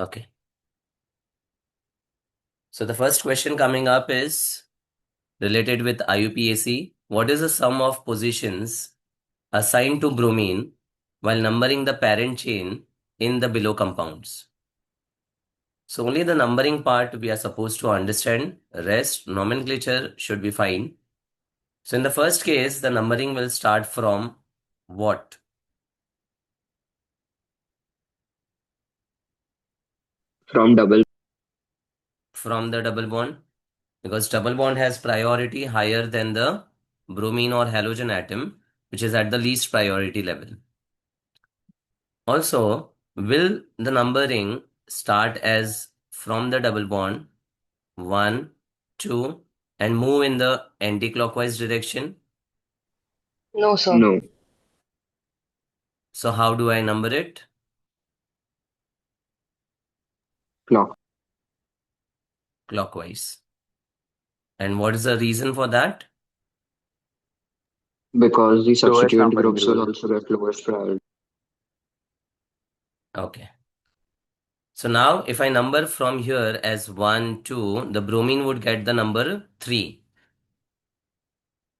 Okay. So the first question coming up is related with IUPAC. What is the sum of positions assigned to bromine while numbering the parent chain in the below compounds? So only the numbering part we are supposed to understand. Rest nomenclature should be fine. So in the first case, the numbering will start from what? From double. From the double bond, because double bond has priority higher than the bromine or halogen atom, which is at the least priority level. Also, will the numbering start as from the double bond 1, 2, and move in the anti-clockwise direction? No, sir. No. So how do I number it? Clock. Clockwise. And what is the reason for that? Because the Lowest substituent numbering groups will rule. also get lowest priority. Okay. So now if I number from here as 1, 2, the bromine would get the number 3.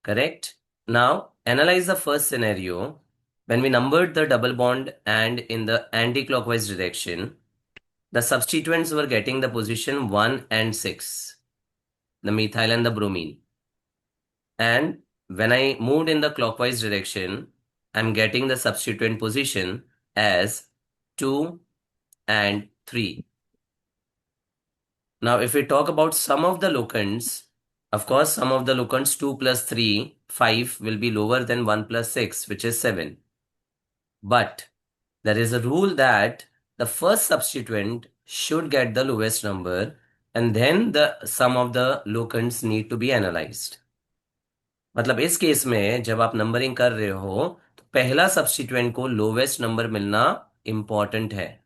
Correct? Now analyze the first scenario. When we numbered the double bond and in the anti-clockwise direction, the substituents were getting the position 1 and 6, the methyl and the bromine. And when I moved in the clockwise direction, I'm getting the substituent position as 2 and 3. Now, if we talk about some of the locants, of course, some of the locants 2 plus 3, 5 will be lower than 1 plus 6, which is 7. But there is a rule that the first substituent should get the lowest number, and then the sum of the locants need to be analyzed. मतलब इस case में जब आप numbering कर रहे हो तो पहला सब्स्टिट्यूएंट को लोवेस्ट नंबर मिलना इंपॉर्टेंट है.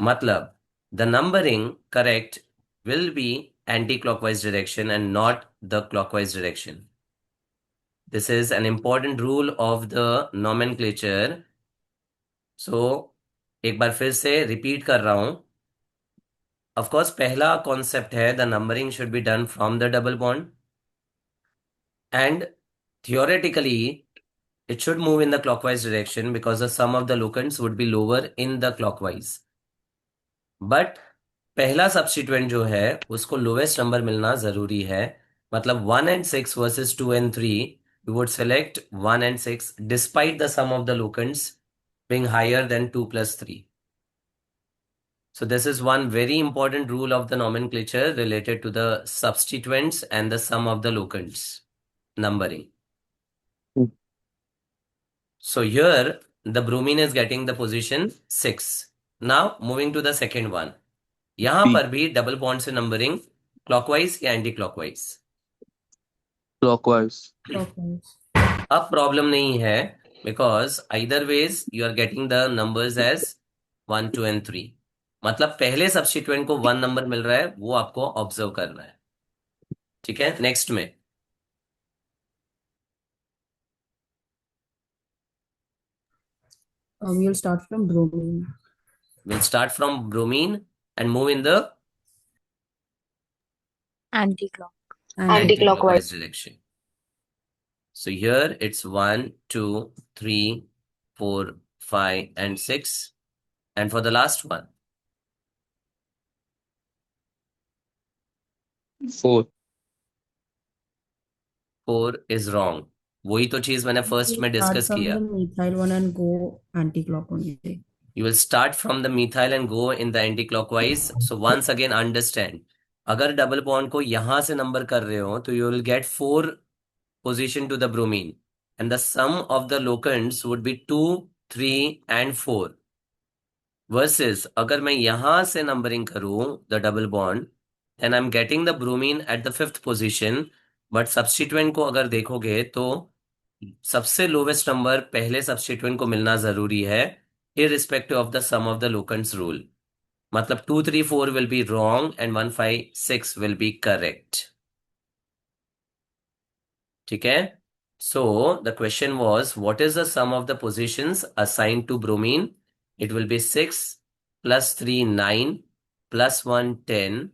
मतलब the numbering correct will be anti-clockwise direction and not the clockwise direction. This is an important rule of the nomenclature. So एक बार फिर से रिपीट कर रहा हूं. Of course पहला कॉन्सेप्ट है the numbering should be done from the double bond, and theoretically it should move in the clockwise direction because the sum of the locants would be lower in the clockwise. But पहला substituent जो है उसको lowest number मिलना जरूरी है. मतलब 1 and 6 versus 2 and 3, we would select 1 and 6 despite the sum of the locants being higher than 2 plus 3. So this is one very important rule of the nomenclature related to the substituents and the sum of the locants numbering. So here the bromine is getting the position 6. Now moving to the second one. यहाँ पर भी double bond से numbering clockwise या anti clockwise? Clockwise. अब problem नहीं है because either ways you are getting the numbers as 1, 2 and 3. मतलब पहले सब्स्टिट्यूएंट को 1 नंबर मिल रहा है, वो आपको ऑब्जर्व करना है. ठीक है, नेक्स्ट में We'll start from bromine. we'll start from bromine and move in the Anti-clockwise. direction. So here it's 1, 2, 3, 4, 5, and 6. And for the last one, 4. 4 is wrong. वही तो चीज मैंने फर्स्ट में Start डिस्कस from किया. the methyl one and go anti-clockwise. You will start from the methyl and go in the anti-clockwise. So once again understand, अगर double bond को यहां से नंबर कर रहे हो तो you will get 4 position to the bromine, and the sum of the locants would be 2, 3 and 4. Versus अगर मैं यहां से नंबरिंग करूं the double bond, then I'm getting the bromine at the 5th position. But substituent को अगर देखोगे तो सबसे लोवेस्ट नंबर पहले सब्स्टिट्यूएंट को मिलना जरूरी है irrespective of the sum of the locants rule. मतलब 2, 3, 4 will be wrong and 1, 5, 6 will be correct. ठीक है. So the question was, what is the sum of the positions assigned to bromine? It will be 6 plus 3, 9, plus 1, 10,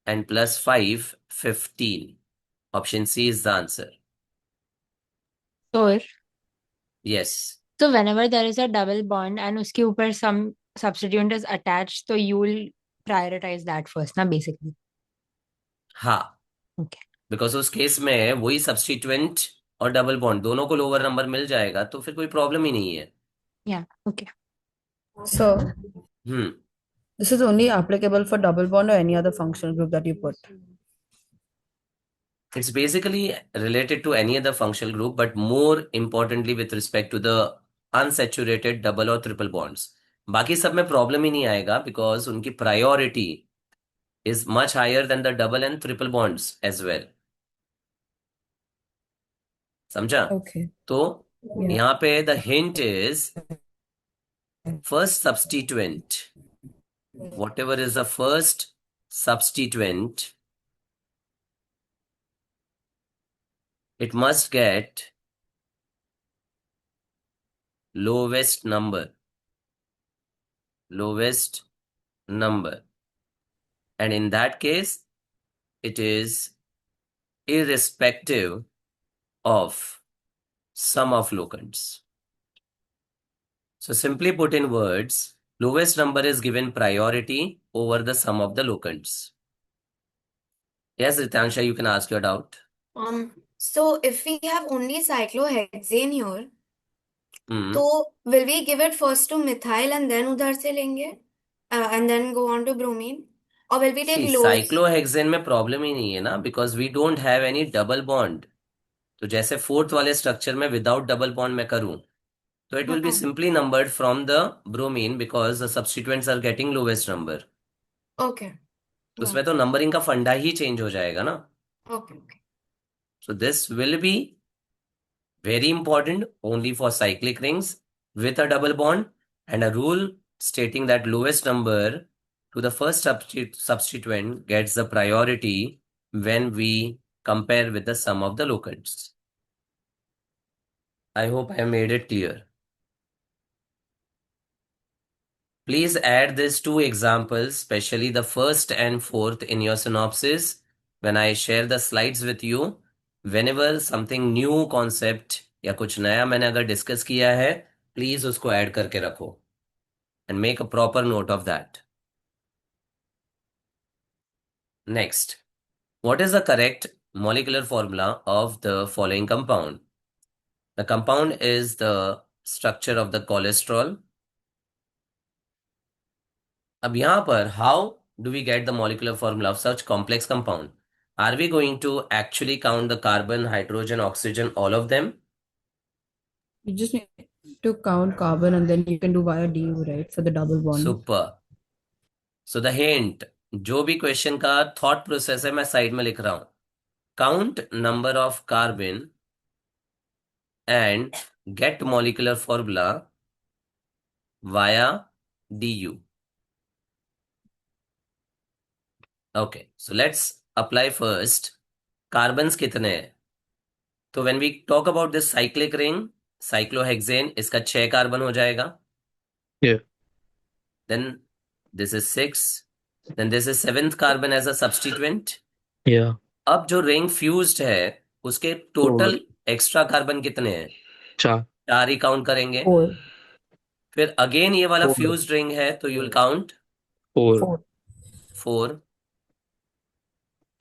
and plus 5, 15. Option C is the answer. Sure. Yes. So whenever there is a double bond and उसके ऊपर some substituent is attached, so you will prioritize that first, ना basically. हाँ, Okay. Because उस case में वही substituent और double bond दोनों को लोअर नंबर मिल जाएगा, तो फिर कोई प्रॉब्लम ही नहीं है. Yeah. Okay. So hmm this is only applicable for double bond or any other functional group that you put. It's basically related to any other functional group, but more importantly with respect to the unsaturated double और triple bonds. बाकी सब में problem ही नहीं आएगा because उनकी priority is much higher than the double and triple bonds as well. समझा? Okay. तो Yeah. यहाँ पे the hint is first substituent. Whatever is the first substituent, it must get lowest number. Lowest number. And in that case, it is irrespective of sum of locants. So simply put in words, lowest number is given priority over the sum of the locants. Yes, Ritansha, you can ask your doubt. So if we have only cyclohexane here, Hmm. तो will we give it first to methyl and then उधर से लेंगे and then go on to bromine, or will we take See, low? cyclohexane में problem ही नहीं है ना, because we don't have any double bond. तो जैसे फोर्थ वाले स्ट्रक्चर में विदाउट डबल बॉन्ड में करूं, तो it will be simply numbered from the bromine because the substituents are getting lowest number. Okay. तो उसमें तो नंबरिंग का फंडा ही चेंज हो जाएगा ना. Okay. So this will be very important only for cyclic rings with a double bond, and a rule stating that lowest number to the first substituent gets the priority when we compare with the sum of the locants. I hope I made it clear. Please add these two examples, especially the first and fourth, in your synopsis when I share the slides with you. Whenever something new concept या कुछ नया मैंने अगर discuss किया है, please उसको add करके रखो and make a proper note of that. Next, what is the correct molecular formula of the following compound? The compound is the structure of the cholesterol. अब यहाँ पर how do we get the molecular formula of such complex compound? Are we going to actually count the carbon, hydrogen, oxygen, all of them? You just need to count carbon and then you can do via DU, right? For the double bond. Super. So the hint, जो भी question का thought process है मैं side में लिख रहा हूं. Count number of carbon and get molecular formula via DU. Okay, so let's apply first. Carbons कितने हैं? तो when we talk about this cyclic ring, cyclohexane, इसका 6 कार्बन हो जाएगा. Yeah. Then this is 6. Then this is 7th carbon as a substituent. Yeah. अब जो ring fused है उसके टोटल एक्स्ट्रा कार्बन कितने हैं? 4. 4 ही काउंट करेंगे. 4. फिर अगेन ये वाला 4. फ्यूज्ड रिंग है तो यू विल काउंट 4. 4.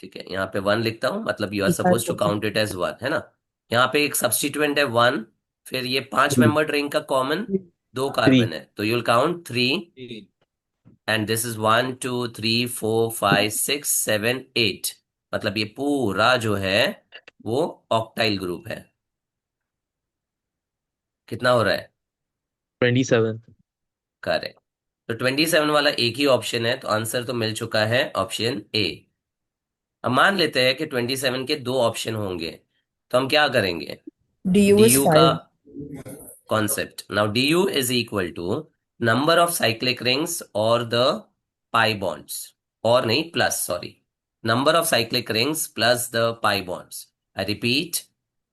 ठीक है, यहाँ पे 1 लिखता हूँ, मतलब you are suppose to count it as 1, है ना. यहाँ पे एक सब्स्टिट्यूएंट है 1. फिर ये 5 मेंबर्ड रिंग का कॉमन 2 कार्बन है तो you will count 3. And this is 1 2 3 4 5 6 7 8. मतलब ये पूरा जो है वो ऑक्टाइल ग्रुप है. कितना हो रहा है? 27. करेक्ट. तो 27 वाला एक ही ऑप्शन है, तो आंसर तो मिल चुका है ऑप्शन ए. अब मान लेते हैं कि 27 के 2 ऑप्शन होंगे, तो हम क्या करेंगे? DU is DU का 5. concept. Now DU is equal to number of cyclic rings or the pi bonds. Or नहीं, plus, sorry. Number of cyclic rings plus the pi bonds. I repeat,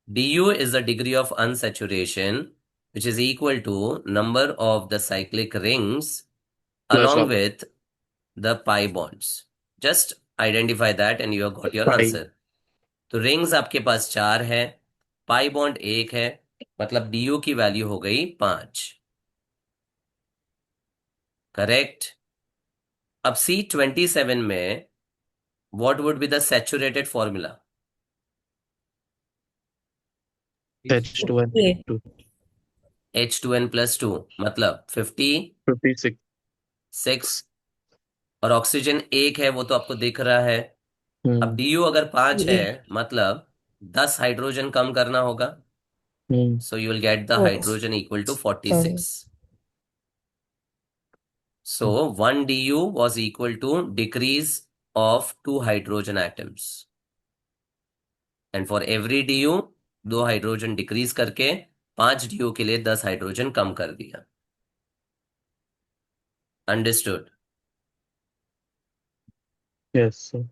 DU is the degree of unsaturation, which is equal to number of the cyclic rings along of with the pi bonds. Just identify that and you have got your pi. answer. तो rings आपके पास 4 है, pi bond 1 है, मतलब du की value हो गई 5। Correct. अब C27 में what would be the saturated formula? H2N 58. 2. H2n + 2 मतलब 56, 56. और ऑक्सीजन 1 है, वो तो आपको दिख रहा है। अब du अगर 5 है मतलब 10 हाइड्रोजन कम करना होगा, so you will get the Oh, hydrogen equal to sorry. 46. So 1 du was equal to decrease of 2 hydrogen atoms. And for every du 2 hydrogen decrease करके 5 du के लिए 10 हाइड्रोजन कम कर दिया। अंडरस्टूड? Yes, sir.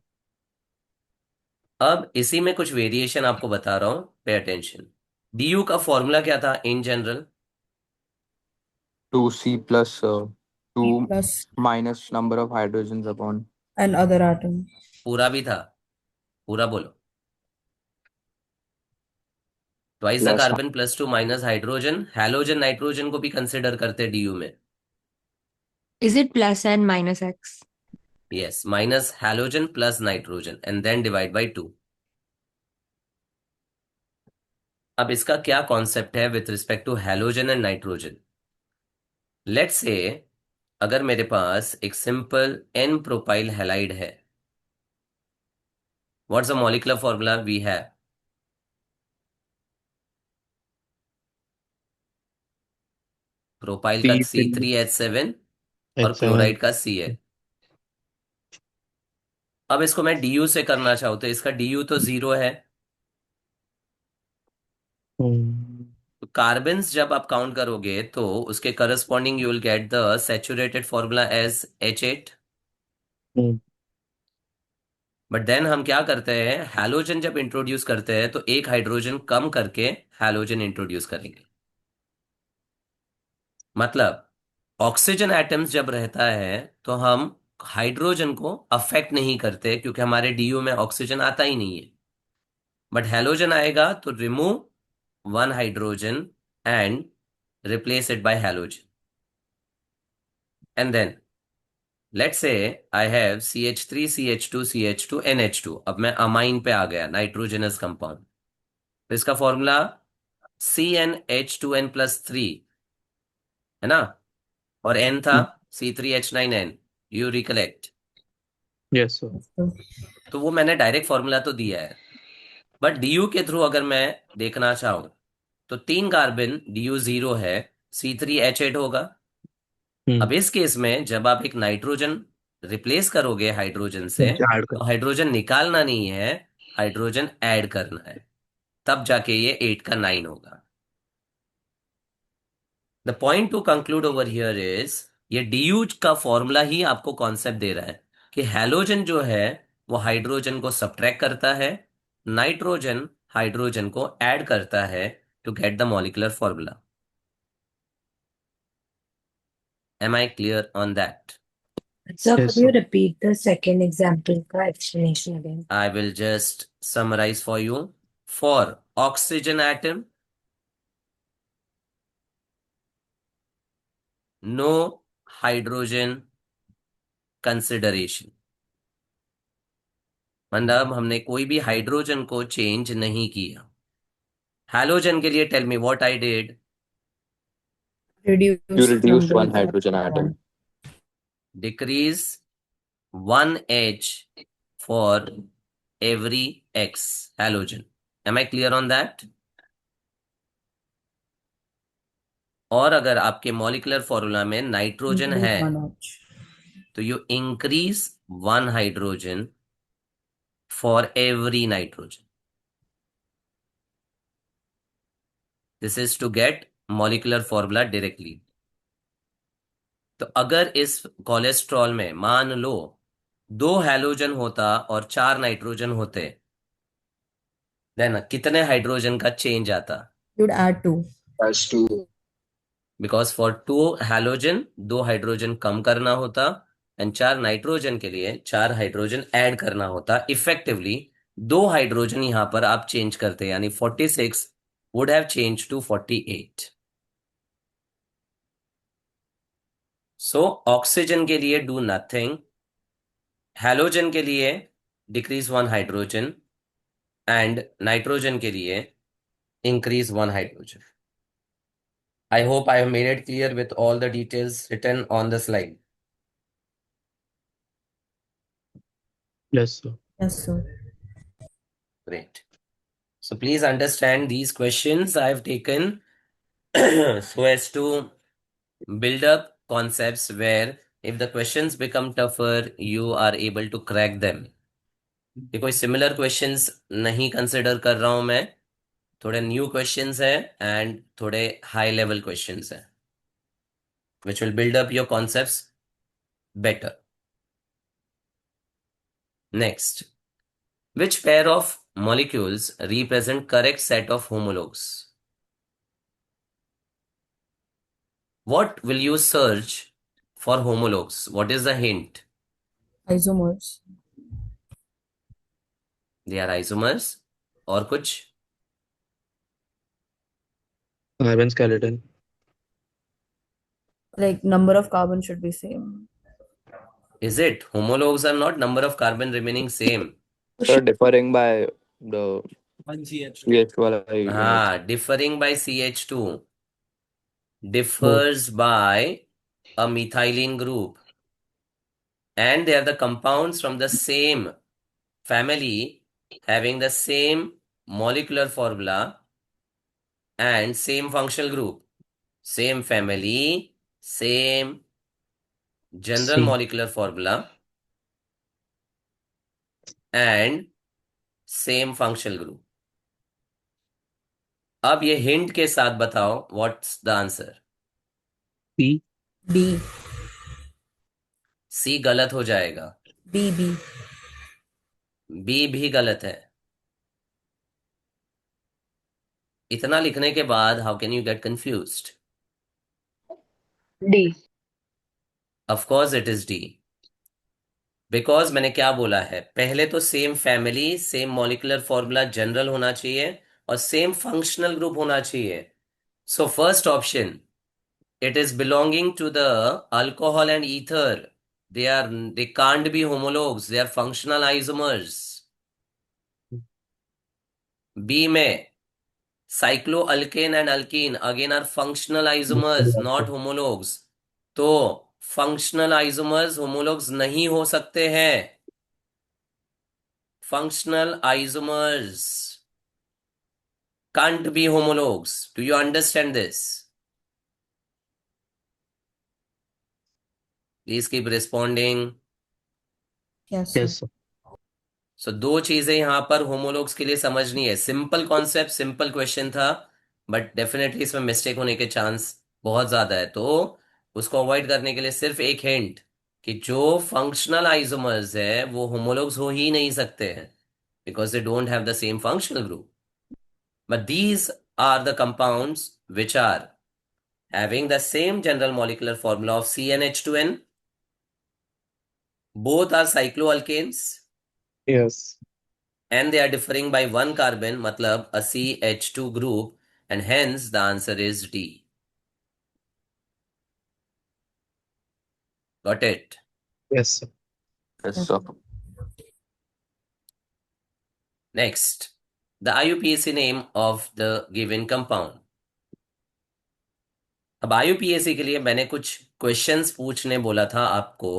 अब इसी में कुछ वेरिएशन आपको बता रहा हूं, पे अटेंशन। du का फॉर्मूला क्या था in general? 2C plus C 2 plus minus number of hydrogens upon and other atom. पूरा भी था, पूरा बोलो। Twice the Plus carbon +2 minus hydrogen, halogen nitrogen को भी कंसिडर करते du में। Is it plus and minus x? Yes, minus halogen plus nitrogen and then divide by 2. अब इसका क्या कॉन्सेप्ट है with respect to halogen and nitrogen? Let's say अगर मेरे पास एक सिंपल n प्रोपाइल हैलाइड है, what's the molecular formula we have? Propyl का C3H7 और H7. क्लोराइड का Cl। अब इसको मैं du से करना चाहूँ तो इसका du तो 0 है। तो कार्बन्स जब आप काउंट करोगे तो उसके corresponding you will get the saturated formula as H8। But then हम क्या करते हैं, हैलोजन जब इंट्रोड्यूस करते हैं तो एक हाइड्रोजन कम करके हैलोजन इंट्रोड्यूस करेंगे। मतलब ऑक्सीजन एटम्स जब रहता है तो हम हाइड्रोजन को अफेक्ट नहीं करते क्योंकि हमारे du में ऑक्सीजन आता ही नहीं है। बट हैलोजन आएगा तो remove 1 hydrogen and replace it by halogen. And then let's say I have CH3 CH2 CH2 NH2। अब मैं अमाइन पे आ गया, नाइट्रोजनस कंपाउंड। तो इसका फॉर्मूला CnH2n+3 है ना, और N था C3H9n, you recollect? Yes, sir. तो वो मैंने डायरेक्ट फॉर्मूला तो दिया है, बट du के थ्रू अगर मैं देखना चाहूं तो 3 कार्बन du 0 है, C3H8 होगा। अब इस केस में जब आप एक नाइट्रोजन रिप्लेस करोगे हाइड्रोजन से, Add तो हाइड्रोजन निकालना नहीं है, हाइड्रोजन ऐड करना है, तब जाके ये 8 का 9 होगा। The point two conclude over here is, ये du का फॉर्मूला ही आपको कॉन्सेप्ट दे रहा है कि हैलोजन जो है वो हाइड्रोजन को सब्ट्रैक्ट करता है, नाइट्रोजन हाइड्रोजन को ऐड करता है to get the molecular formula. Am I clear on that? Sir, Yes, could you sir. repeat the second example का explanation again? I will just summarize for you. For oxygen atom, no hydrogen consideration, मतलब हमने कोई भी hydrogen को change नहीं किया। Halogen के लिए tell me what I did? you Reduce reduce number one of hydrogen atom. Decrease 1 H for every X halogen. Am I clear on that? और अगर आपके मॉलिक्यूलर फॉर्मूला में नाइट्रोजन increase है one H. तो you increase 1 hydrogen for every nitrogen. This is to get molecular formula directly. तो अगर इस cholesterol में मान लो 2 हैलोजन होता और 4 नाइट्रोजन होते, देन कितने हाइड्रोजन का चेंज आता? You'd add 2. plus 2. Because for 2 halogen 2 hydrogen कम करना होता, एंड 4 नाइट्रोजन के लिए 4 हाइड्रोजन ऐड करना होता। इफेक्टिवली 2 हाइड्रोजन यहां पर आप चेंज करते, यानी 46 would have change to 48। So oxygen के लिए डू नथिंग, हैलोजन के लिए डिक्रीज 1 हाइड्रोजन, एंड नाइट्रोजन के लिए increase 1 hydrogen. I hope I have made it clear with all the details written on the slide. Yes, sir. Yes, sir. Great. So please understand these questions I have taken so as to build up concepts where if the questions become tougher, you are able to crack them. ये कोई similar questions नहीं consider कर रहा हूं मैं, थोड़े new questions है and थोड़े high level questions है, which will build up your concepts better. Next, which pair of molecules represent correct set of homologues? What will you search for homologues? What is the hint? Isomers. They are isomers और कुछ? Carbon skeleton. Like number of carbon should be same. Is it? Homologues are not number of carbon remaining same. So differing by the CH वाला unit. Differing by CH2. Differs by a methylene group. And they are the compounds from the same family having the same molecular formula and same functional group. Same family, same general C. molecular formula and same functional group. अब ये hint के साथ बताओ what's the answer. C. B. सी गलत हो जाएगा, B. B. B भी गलत है। इतना लिखने के बाद how can you get confused? D. Of course it is D, because मैंने क्या बोला है, पहले तो same family same molecular formula general होना चाहिए और सेम फंक्शनल ग्रुप होना चाहिए। So first option, it is belonging to the alcohol and ether. They can't be homologues, they are functional isomers. B में cycloalkane and alkene again are functional isomers, not homologues. तो functional isomers homologues नहीं हो सकते हैं। Functional isomers can't be homologues. Do you understand this? Please keep responding. Yes, sir. Yes, sir. सो दो चीजें यहां पर होमोलॉग्स के लिए समझनी है। सिंपल कॉन्सेप्ट, सिंपल क्वेश्चन था, बट डेफिनेटली इसमें मिस्टेक होने के चांस बहुत ज्यादा है। तो उसको अवॉइड करने के लिए सिर्फ एक हिंट कि जो फंक्शनल आइसोमर्स है वो होमोलॉग्स हो ही नहीं सकते हैं because they don't have the same functional group. But these are the compounds which are having the same general molecular formula of CnH2n. Both are cycloalkanes. Yes. And they are differing by 1 carbon, matlab a CH2 group, and hence the answer is D. Got it? Yes, sir. Yes, sir. Next, the IUPAC name of the given compound. अब IUPAC के लिए मैंने कुछ questions पूछने बोला था आपको,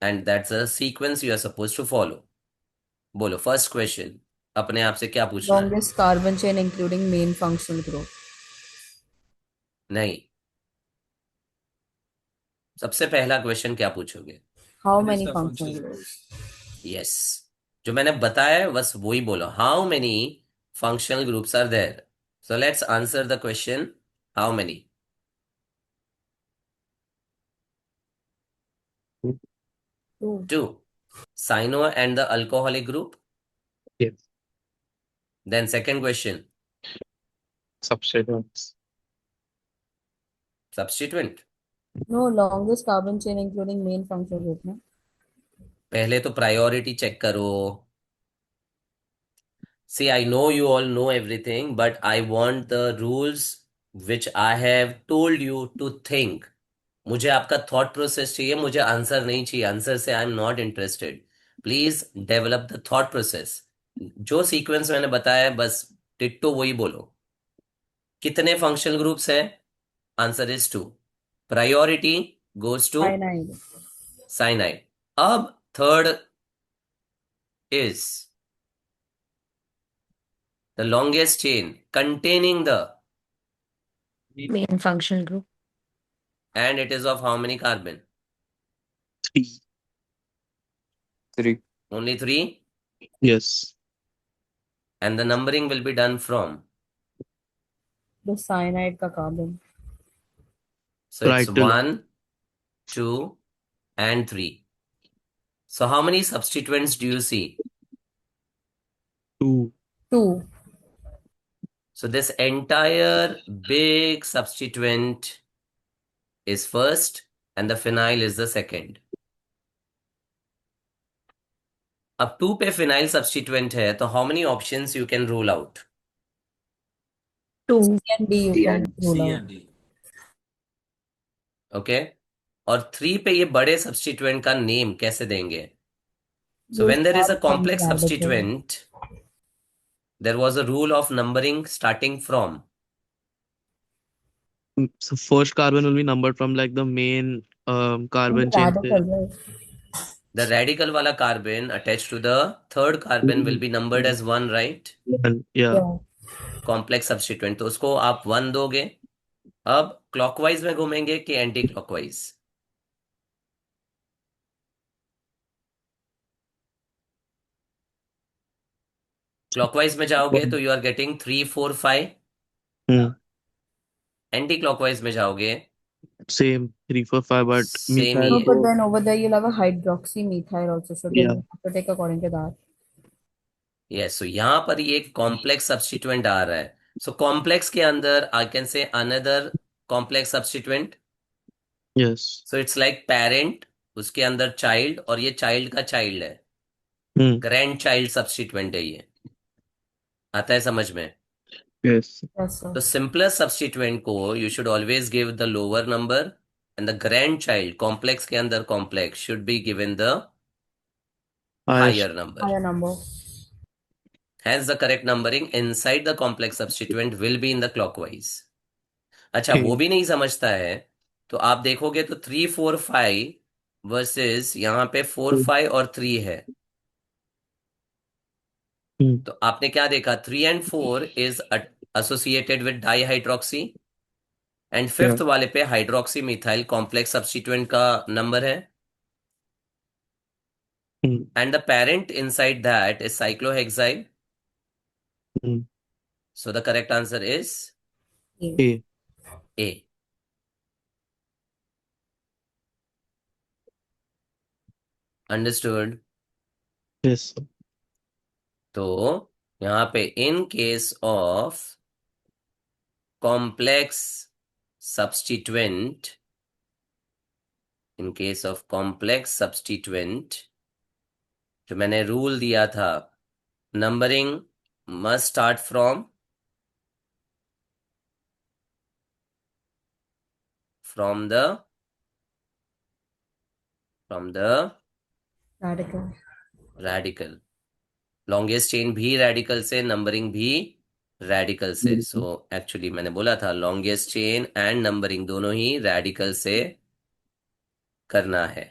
and that's a sequence you are suppose to follow. बोलो फर्स्ट क्वेश्चन, अपने आप से क्या पूछना है? Longest carbon chain including main functional group. नहीं, सबसे पहला क्वेश्चन क्या पूछोगे? How many functional groups? Yes, जो मैंने बताया है बस वही बोलो। How many functional groups are there? So let's answer the question, how many? Two. 2. Cyano and the alcoholic group. Yes. Then second question, Substituents. Substituent No, longest carbon chain including main function group, no? पहले तो priority check करो. See, I know you all know everything, but I want the rules which I have told you to think. मुझे आपका thought process चाहिए, मुझे answer नहीं चाहिए. Answer से I am not interested. Please develop the thought process. जो sequence मैंने बताया है बस डिट्टो वही बोलो. कितने फंक्शनल ग्रुप्स हैं? Answer is 2. Priority goes to Cyanide. Cyanide. अब third is the longest chain containing the, Main functional group. and it is of how many carbon? 3. 3. Only 3, Yes. and the numbering will be done from. The cyanide ka carbon. So it's Right to left. 1, 2, and 3. So how many substituents do you see? 2. 2. So this entire big substituent is first, and the phenyl is the second. अब 2 पे phenyl substituent है, तो how many options you can rule out? 2. C and D you C can and rule out. Okay? और 3 पे ये बड़े substituent का name कैसे देंगे? So You when there is a start from the complex radical. substituent, there was a rule of numbering starting from. So first carbon will be numbered from like the main carbon The chain. radical, right? The radical wala carbon attached to the third carbon will be numbered as 1, right? And yeah. Yeah. Complex substituent. तो उसको आप 1 दोगे. अब clockwise में घूमेंगे कि anti clockwise? Clockwise में जाओगे तो you are getting 3, 4, 5. Hmm. Anti clockwise में जाओगे Same 3, 4, 5, but Same methyl. No, ही है. but then over there you'll have a hydroxymethyl also. So then Yeah. you have to take according to that. Yes. So यहाँ पर ये complex substituent आ रहा है. So complex के अंदर I can say another complex substituent. Yes. So it's like parent, उसके अंदर child, और ये चाइल्ड का चाइल्ड है. Hmm. ग्रैंड चाइल्ड सब्स्टिट्यूएंट है ये. आता है समझ में? Yes. Yes, sir. तो सिंपलेस्ट सब्स्टिट्यूएंट को you should always give the lower number, and the grand child complex के अंदर complex should be given the Highest. Higher number. Higher number. Hence the correct numbering inside the complex substituent will be in the clockwise. अच्छा, Okay. वो भी नहीं समझता है तो आप देखोगे तो 3, 4, 5 वर्सेस यहाँ पे 4, 5 और 3 है. Hmm. तो आपने क्या देखा? 3 and 4 is associated with dihydroxy, and fifth वाले पे हाइड्रोक्सी मिथाइल कॉम्प्लेक्स सब्स्टिट्यूएंट का नंबर है, Hmm. and the parent inside that is cyclohexyl. Hmm. So the correct answer is A. A. Understood? Yes. तो यहाँ पे in case of complex substituent, in case of complex substituent, जो मैंने rule दिया था, numbering must start from the Radical. radical. Longest chain भी radical से, numbering भी रेडिकल से. सो एक्चुअली मैंने बोला था लॉन्गेस्ट चेन एंड नंबरिंग दोनों ही रेडिकल से करना है.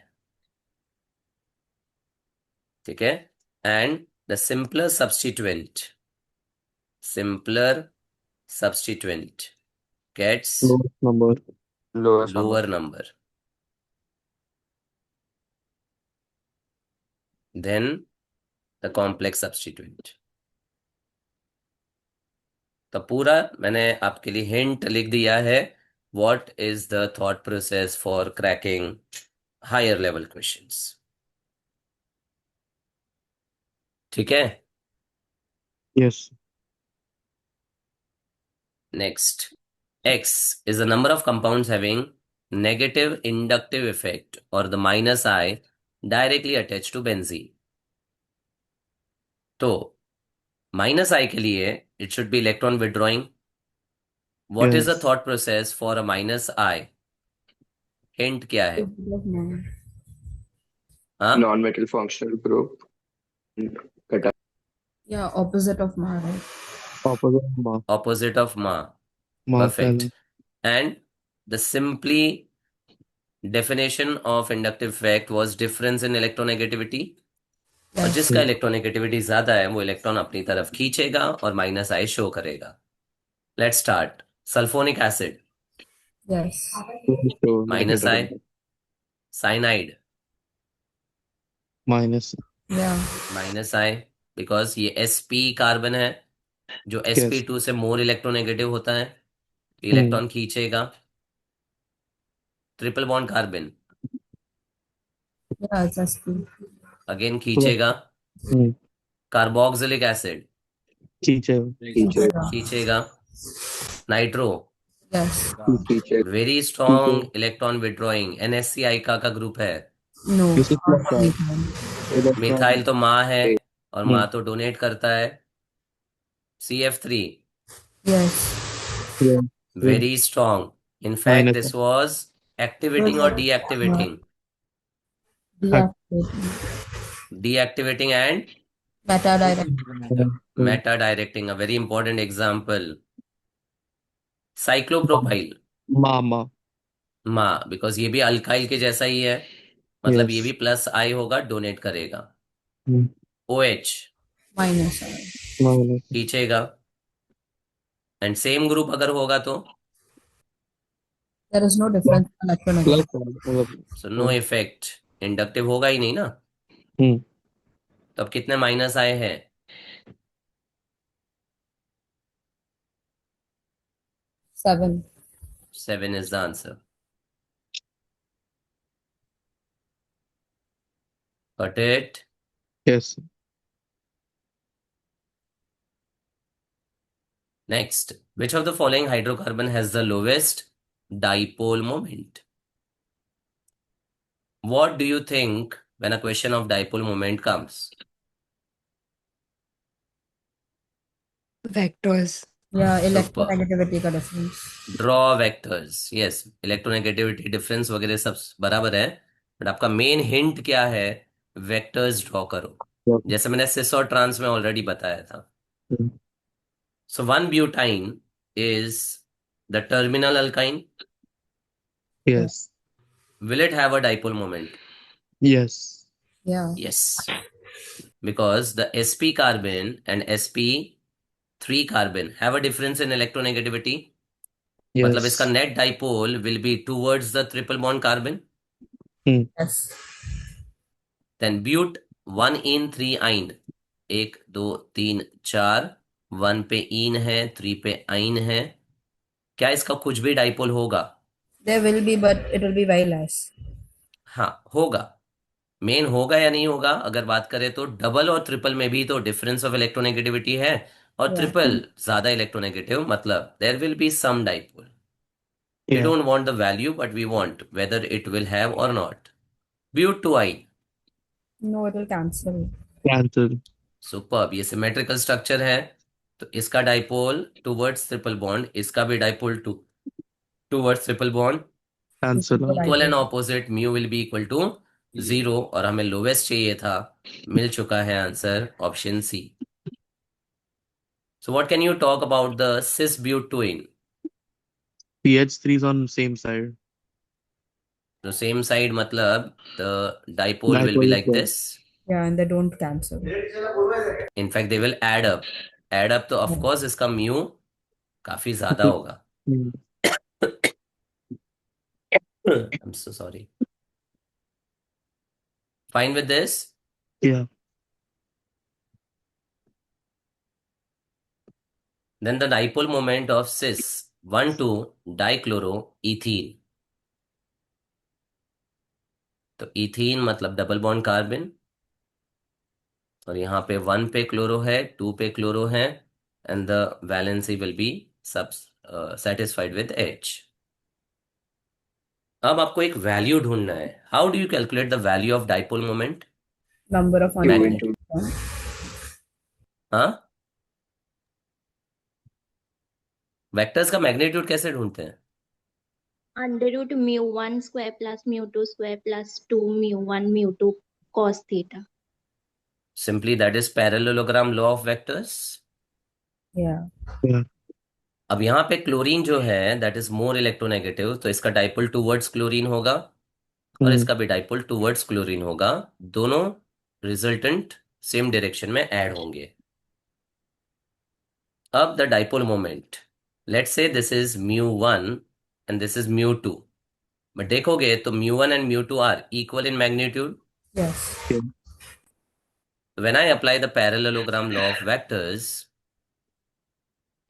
ठीक है? And the simpler substituent gets Lowest number. Lowest lower number. number than the complex substituent. तो पूरा मैंने आपके लिए हिंट लिख दिया है. What is the thought process for cracking higher level questions. ठीक है? Yes. Next X is the number of compounds having negative inductive effect or the minus I directly attached to benzene. तो minus I के लिए it should be electron withdrawing. What is the Yes. thought process for a minus I? Hint क्या है? हाँ? Non-metal functional group. Cut. Yeah, opposite of Ma, right? Opposite of Ma. Opposite of Ma. Mark Perfect. And the simply definition of inductive effect was difference in electronegativity. और Yes. जिसका electronegativity ज्यादा है वो electron अपनी तरफ खींचेगा और minus I show करेगा. Let's start. Sulphonic acid Yes. Minus I. Cyanide minus. Yeah. Minus I because ये sp कार्बन है जो Yes. sp2 से मोर इलेक्ट्रोनेगेटिव होता है. इलेक्ट्रॉन खींचेगा. Triple bond carbon Yeah, it's SP. Again खींचेगा. Hmm. Carboxylic acid Teacher. Teacher. खींचेगा. Nitro Yes. Teacher. Very strong electron withdrawing. NSCI का ग्रुप है. No. This is plus I. Methyl. Methyl तो माँ है और Hmm. माँ तो डोनेट करता है. CF3 Yes. Yeah. very strong. In fact, Minus this was activating or deactivating. Deactivating. Deactivating and Beta direct. meta directing. A very important example. Cyclopropyl Mama. माँ because ये भी अल्काइल के जैसा ही है. मतलब ये Yes. भी प्लस आई होगा डोनेट करेगा. Hmm. OH Minus I. Minus. खींचेगा. एंड सेम ग्रुप अगर होगा तो There is no difference in electronegativity. Plus. So no effect. Inductive होगा ही नहीं ना. Hmm. तो अब कितने माइनस आए हैं? 7. 7 is the answer. Got it? Yes. Next, which of the following hydrocarbon has the lowest dipole moment? What do you think when a question of dipole moment comes? Vectors. Yeah, Super. electronegativity का difference. Draw vectors. Yes, electronegativity difference वगैरह सब बराबर है. But आपका main hint क्या है? Vectors draw करो. Yeah. जैसे मैंने सिस और ट्रांस में ऑलरेडी बताया था. Hmm. So 1-butene is the terminal alkyne. Yes. Will it have a dipole moment? Yes. Yeah. Yes. Because the sp carbon and sp3 carbon have a difference in electronegativity. मतलब इसका Yes. net dipole will be towards the triple bond carbon. Yes. Then but 1 in 3 ine. 1 2 3 4 1 पे इन है 3 पे आइन है. क्या इसका कुछ भी डाइपोल होगा? There will be, but it will be very less. हाँ होगा. मेन होगा या नहीं होगा अगर बात करें तो डबल और ट्रिपल में भी तो डिफरेंस ऑफ इलेक्ट्रोनेगेटिविटी है और Yeah. ट्रिपल ज्यादा इलेक्ट्रोनेगेटिव. मतलब there will be some dipole. We Yeah. don't want the value, but we want whether it will have or not. But 2i. No, it will cancel. Cancel. Superb. ये symmetrical structure है तो इसका dipole towards triple bond, इसका भी dipole towards triple bond. Cancel. Equal and opposite mu will be equal to 0 और हमें lowest चाहिए था. मिल चुका है answer option C. So what can you talk about the cis-butene? PH3 is on same side. The same side मतलब the dipole will be Dipole like is this. Yeah, and they don't cancel. In fact, they will add up. Add up तो of Yeah. course इसका mu काफी ज्यादा होगा. Hmm. I'm so sorry. Fine with this? Yeah. Then the dipole moment of cis 1,2-dichloroethene. तो ethene मतलब double bond carbon और यहाँ पे 1 पे क्लोरो है 2 पे क्लोरो है and the valency will be satisfied with H. अब आपको एक वैल्यू ढूंढना है. How do you calculate the value of dipole moment? Number of Q Magnet. into हाँ, वेक्टर्स का मैग्नीट्यूड कैसे ढूंढते हैं? under root mu1 square plus mu2 square plus 2 mu1 mu2 cos theta. Simply that is parallelogram law of vectors. Yeah. Yeah. अब यहाँ पे chlorine जो है दैट इज मोर इलेक्ट्रोनेगेटिव, तो इसका डाइपोल टूवर्ड्स क्लोरीन होगा और Hmm. इसका भी डाइपोल टूवर्ड्स क्लोरीन होगा. दोनों रिजल्टेंट सेम डायरेक्शन में ऐड होंगे. अब the dipole moment, let's say this is mu1 and this is mu2, but देखोगे तो mu1 and mu2 are equal in magnitude. Yes. When I apply the parallelogram law of vectors,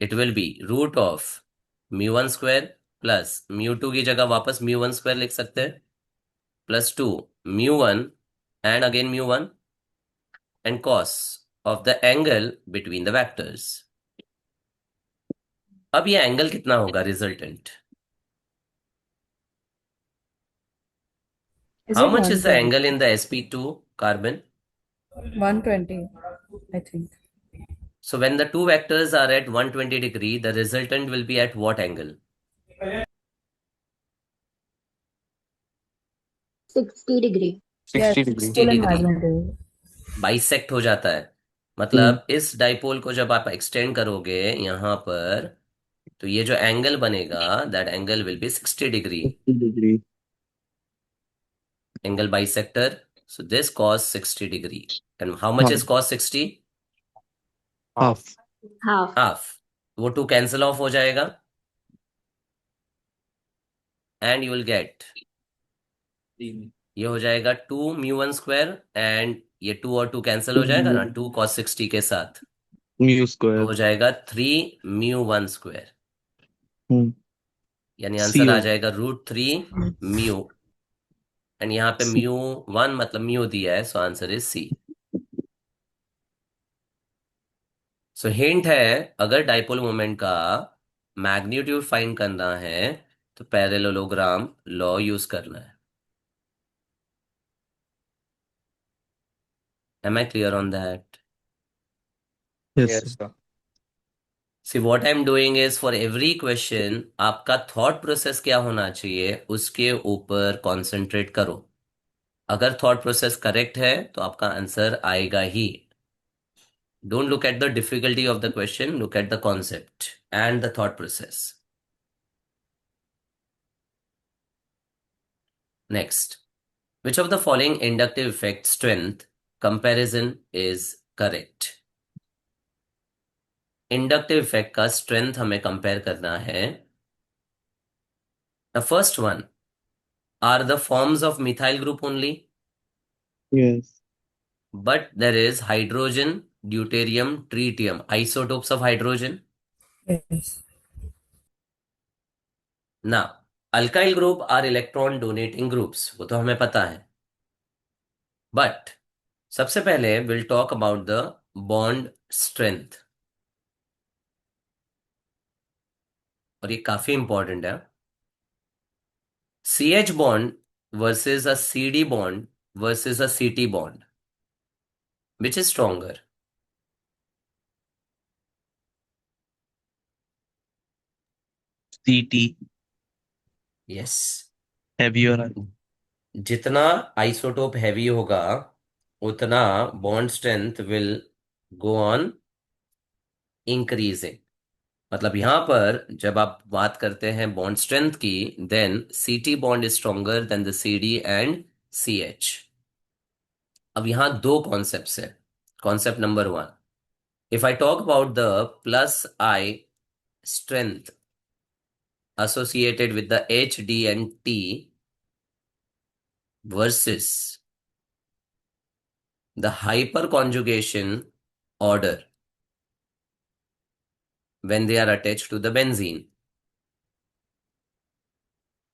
it will be root of mu1 square plus mu2 की जगह वापस mu1 square लिख सकते हैं plus 2 mu1 and again mu1 and cos of the angle between the vectors. अब ये angle कितना होगा resultant? Is How it much is the 120? angle in the sp2 carbon? 120, I think. So when the two vectors are at 120 degree, the resultant will be at what angle? 60 degree. 60 Yes, degree. 60 full and degree. magnetic. Bisect हो जाता है. मतलब इस dipole को जब आप extend करोगे यहाँ पर, तो ये जो एंगल बनेगा that angle will be 60 degree. 60 degree. Angle bisector. So this cos 60 degree. And how much is cos 60? Half. Half. Half. वो 2 कैंसिल ऑफ हो जाएगा एंड यू विल गेट, ये हो जाएगा 2 mu1 square एंड ये 2 और 2 कैंसिल हो जाएगा ना 2 cos 60 के साथ, Mu तो square. हो जाएगा 3 mu1 square. Hmm. यानी आंसर आ CO. जाएगा √3 mu. एंड यहाँ पे mu1 मतलब mu दिया है, so answer is C. So hint है, अगर डाइपोल मोमेंट का मैग्नीट्यूड फाइंड करना है तो पैरेललोग्राम लॉ यूज करना है. Am I clear on that? Yes, Yes, sir. sir. See, what I'm doing is for every question आपका थॉट प्रोसेस क्या होना चाहिए उसके ऊपर कंसंट्रेट करो. अगर थॉट प्रोसेस करेक्ट है तो आपका आंसर आएगा ही. Don't look at the difficulty of the question, look at the concept and the thought process. Next, which of the following inductive effect strength comparison is correct? Inductive effect का strength हमें compare करना है. The first one, are the forms of methyl group only, Yes. but there is hydrogen, deuterium, tritium, isotopes of hydrogen. Yes. Now, alkyl group are electron donating groups, वो तो हमें पता है. But सबसे पहले we'll talk about the bond strength. और ये काफी इंपॉर्टेंट है. CH bond versus a CD bond versus a CT bond. Which is stronger? CT. Yes. Heavier. जितना आइसोटोप हैवी होगा उतना bond strength will go on increasing. मतलब यहां पर जब आप बात करते हैं बॉन्ड स्ट्रेंथ की, then CT bond is stronger than the CD and CH. अब यहां दो कॉन्सेप्ट्स है. Concept number 1, if I talk about the plus I strength associated with the H, D and T versus the hyperconjugation order when they are attached to the benzene,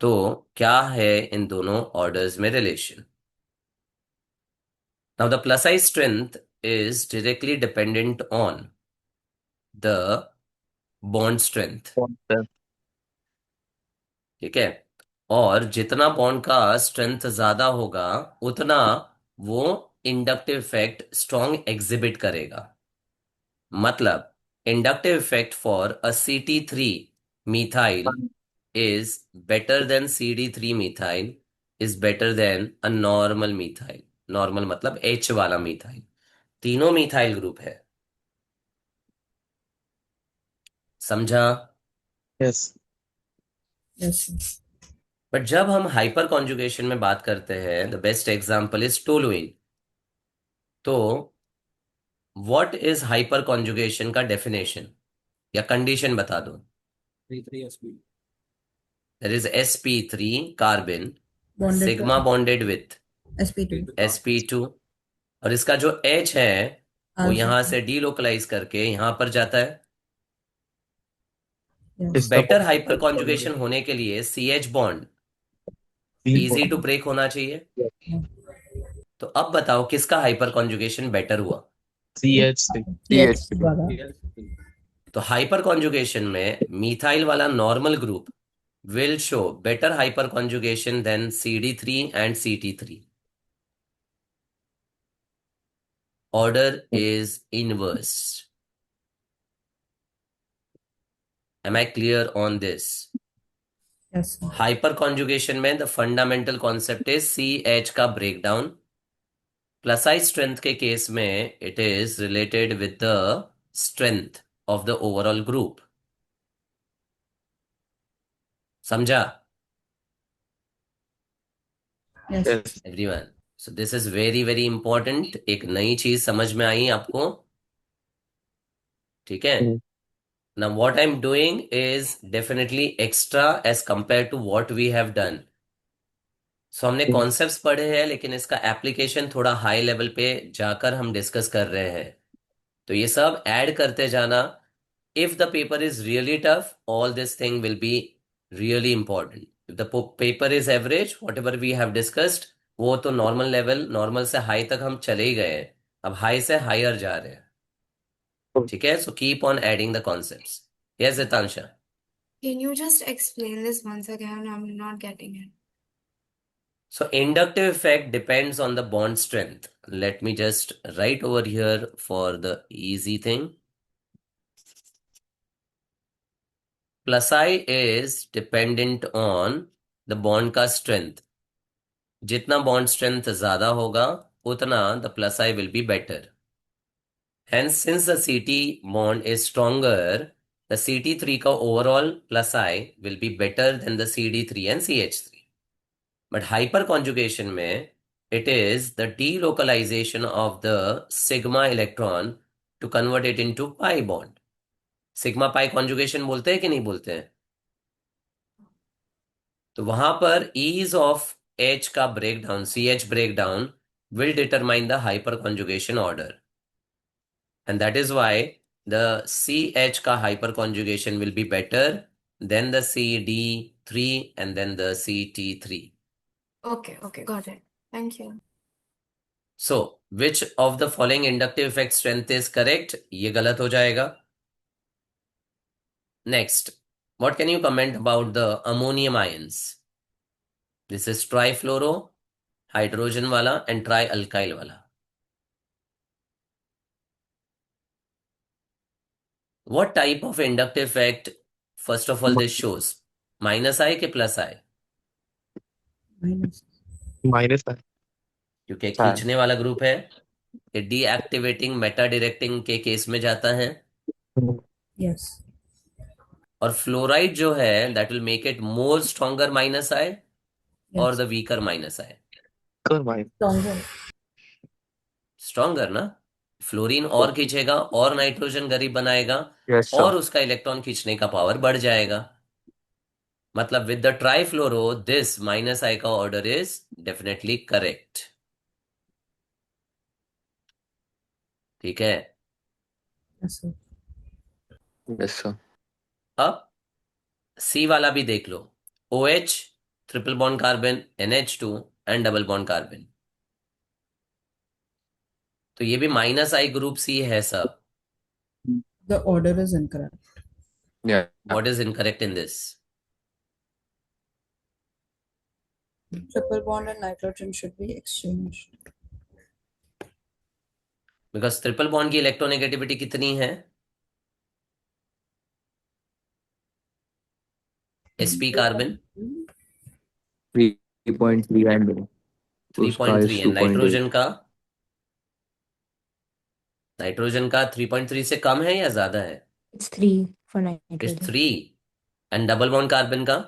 तो क्या है इन दोनों orders में relation? Now the plus I strength is directly dependent on the bond strength. Bond. ठीक है, और जितना bond का स्ट्रेंथ ज्यादा होगा उतना वो इंडक्टिव इफेक्ट स्ट्रॉन्ग एग्जिबिट करेगा। मतलब inductive effect for a CT3 methyl is better than CD3 methyl is better than a normal methyl। Normal मतलब H वाला मिथाइल, तीनों मिथाइल ग्रुप है। समझा? Yes. Yes, sir. बट जब हम हाइपर कॉन्जुगेशन में बात करते हैं, the best example is toluene. तो व्हाट इज हाइपर कॉन्जुगेशन का डेफिनेशन या कंडीशन बता दो। There is sp3 carbon Bonded sigma to bonded with sp2. sp2, और इसका जो H है वो Alpha. यहां से डीलोकलाइज करके यहां पर जाता है। तो Yes. इसका बेटर हाइपर कॉन्जुगेशन होने के लिए CH bond easy to break होना चाहिए। तो अब बताओ किसका हाइपर कॉन्जुगेशन बेटर हुआ। CH3. CH वाला. तो हाइपर कॉन्जुगेशन में मिथाइल वाला normal group will show better hyperconjugation than CD3 and CT3. Order is inverse. Am I clear on this? Yes, sir. Hyperconjugation में the fundamental concept is CH का breakdown. Precise strength के case में it is related with the strength of the overall group. समझा Yes. Yes. everyone? So this is very very important. एक नई चीज समझ में आई आपको? ठीक है। Hmm. Now, what I'm doing is definitely extra as compared to what we have done. So, हमने कॉन्सेप्ट्स पढ़े हैं लेकिन इसका एप्लीकेशन थोड़ा हाई लेवल पे जाकर हम डिस्कस कर रहे हैं। तो ये सब ऐड करते जाना। If the paper is really tough, all this thing will be really important. If the paper is average, whatever we have discussed, वो तो नॉर्मल लेवल, नॉर्मल से हाई तक हम चले ही गए हैं, अब हाई से हायर जा रहे हैं। ठीक है, so keep on adding the concepts. Yes Hitansha. Can you just explain this once again? I'm not getting it. So inductive effect depends on the bond strength. Let me just write over here for the easy thing. Plus I is dependent on the bond का strength. जितना bond strength ज़्यादा होगा उतना the plus I will be better. Hence, since the CT bond is stronger, the CT3 का overall plus I will be better than the CD3 and CH3. But hyperconjugation में it is the delocalization of the sigma electron to convert it into pi bond. Sigma pi conjugation बोलते हैं कि नहीं बोलते हैं? तो वहां पर ease of H का breakdown, CH breakdown will determine the hyperconjugation order, and that is why the CH का hyperconjugation will be better than the CD3 and then the CT3. Okay, got it. Thank you. So, which of the following inductive effect strength is correct? ये गलत हो जाएगा। Next, what can you comment about the ammonium ions? This is trifluoro, hydrogen वाला and trialkyl वाला. What type of inductive effect, first of all, this shows? Minus I के plus I? Minus. Minus I. क्योंकि खींचने वाला group है, ये deactivating Meta directing के case में जाता है। Yes. और फ्लोराइड जो है that will make it more stronger minus I or Yes. the weaker minus I? Minus. Stronger. Stronger ना। फ्लोरीन और खींचेगा और नाइट्रोजन गरीब बनाएगा Yes, sir. और उसका इलेक्ट्रॉन खींचने का पावर बढ़ जाएगा। मतलब with the trifluoro this minus I का ऑर्डर इज डेफिनेटली करेक्ट। ठीक है, Yes, sir. Yes, sir. अब सी वाला भी देख लो। OH triple bond carbon NH2 and double bond carbon, तो ये भी माइनस आई ग्रुप सी है सब। The order is incorrect. Yeah. What is incorrect in this? Triple bond and nitrogen should be exchanged. Because triple bond की electronegativity कितनी है? sp carbon 3.3 and उसका 3.3 is है। 2.8. नाइट्रोजन का 3.3 से कम है या ज्यादा है? It's 3 for it's nitrogen. 3। And double bond carbon का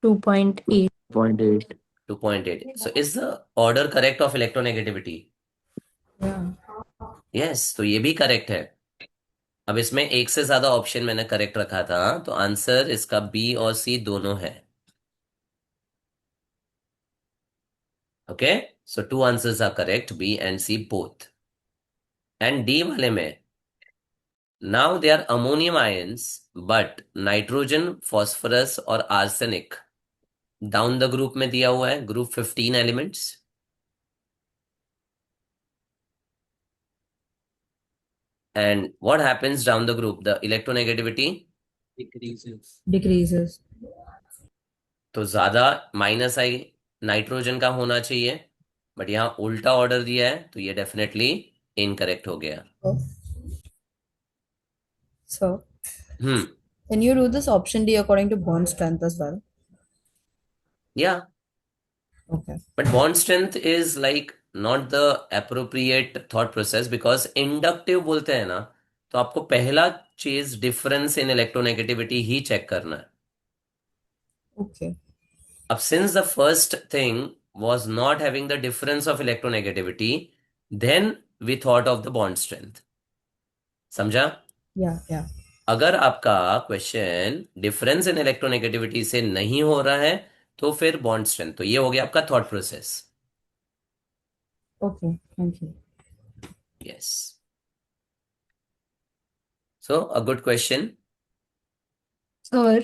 2.8. 2.8. 2.8। So is the order correct of electronegativity? Yeah. Yes, तो ये भी करेक्ट है। अब इसमें एक से ज्यादा ऑप्शन मैंने करेक्ट रखा था, तो आंसर इसका बी और सी दोनों है। Okay, so 2 answers are correct, B and C both. And D वाले में now they are ammonium ions but nitrogen, phosphorus और आर्सेनिक डाउन द ग्रुप में दिया हुआ है, group 15 elements. And what happens down the group? The electronegativity Decreases. तो ज्यादा minus आई nitrogen का होना चाहिए, बट यहाँ उल्टा ऑर्डर दिया है, तो ये डेफिनेटली इनकरेक्ट हो गया। So, can you do this option D according to bond strength as well? Yeah, Okay. but bond strength is like not the appropriate thought process because inductive बोलते हैं ना, तो आपको पहला चीज डिफरेंस इन इलेक्ट्रोनेगेटिविटी ही चेक करना है। Okay. अब since the first thing was not having the difference of electronegativity, then we thought of the bond strength. समझा? Yeah, yeah. अगर आपका क्वेश्चन डिफरेंस इन इलेक्ट्रोनेगेटिविटी से नहीं हो रहा है तो फिर बॉन्ड स्ट्रेंथ। तो ये हो गया आपका thought process. Okay, thank you. Yes, so a good question. Sir,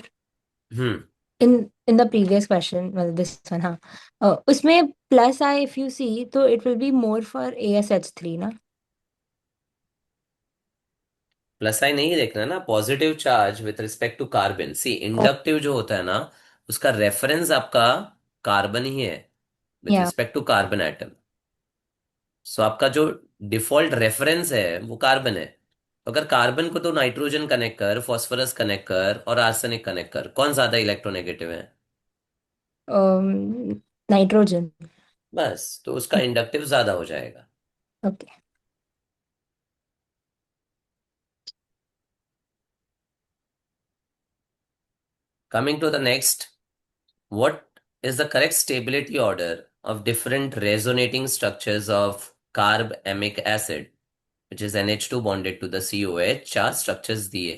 in the previous question, well, this one, हाँ, उसमें plus I if you see, तो it will be more for ASH3 ना? Plus आई नहीं देखना ना, positive charge with respect to carbon. See inductive जो होता है ना, उसका रेफरेंस आपका कार्बन ही है with Yeah. Respect to carbon atom. So आपका जो डिफॉल्ट रेफरेंस है वो कार्बन है। तो अगर कार्बन को तो नाइट्रोजन कनेक्ट कर, फॉस्फोरस कनेक्ट कर और आर्सेनिक कनेक्ट कर, कौन ज्यादा इलेक्ट्रोनेगेटिव है? Nitrogen. बस, तो उसका इंडक्टिव ज्यादा हो जाएगा। Okay. Coming to the next, what is the correct stability order of different resonating structures of carbamic acid, which is NH2 bonded to the COH? चार structures दिए।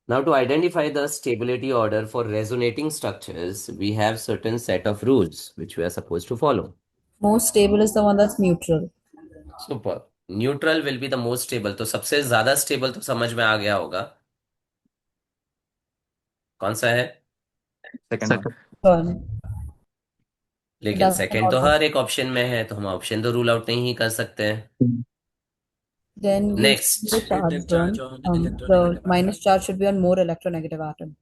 Now to identify the stability order for resonating structures, we have certain set of rules which we are supposed to follow. Most stable is the one that's neutral. Super. Neutral will be the most stable. तो सबसे ज्यादा stable तो समझ में आ गया होगा, कौन सा है? Second one. One. लेकिन Doesn't सेकंड तो order. हर एक ऑप्शन में है, तो हम ऑप्शन तो रूल आउट नहीं कर सकते हैं। Then you Next. see the charge one. The minus charge should be on more electronegative atom.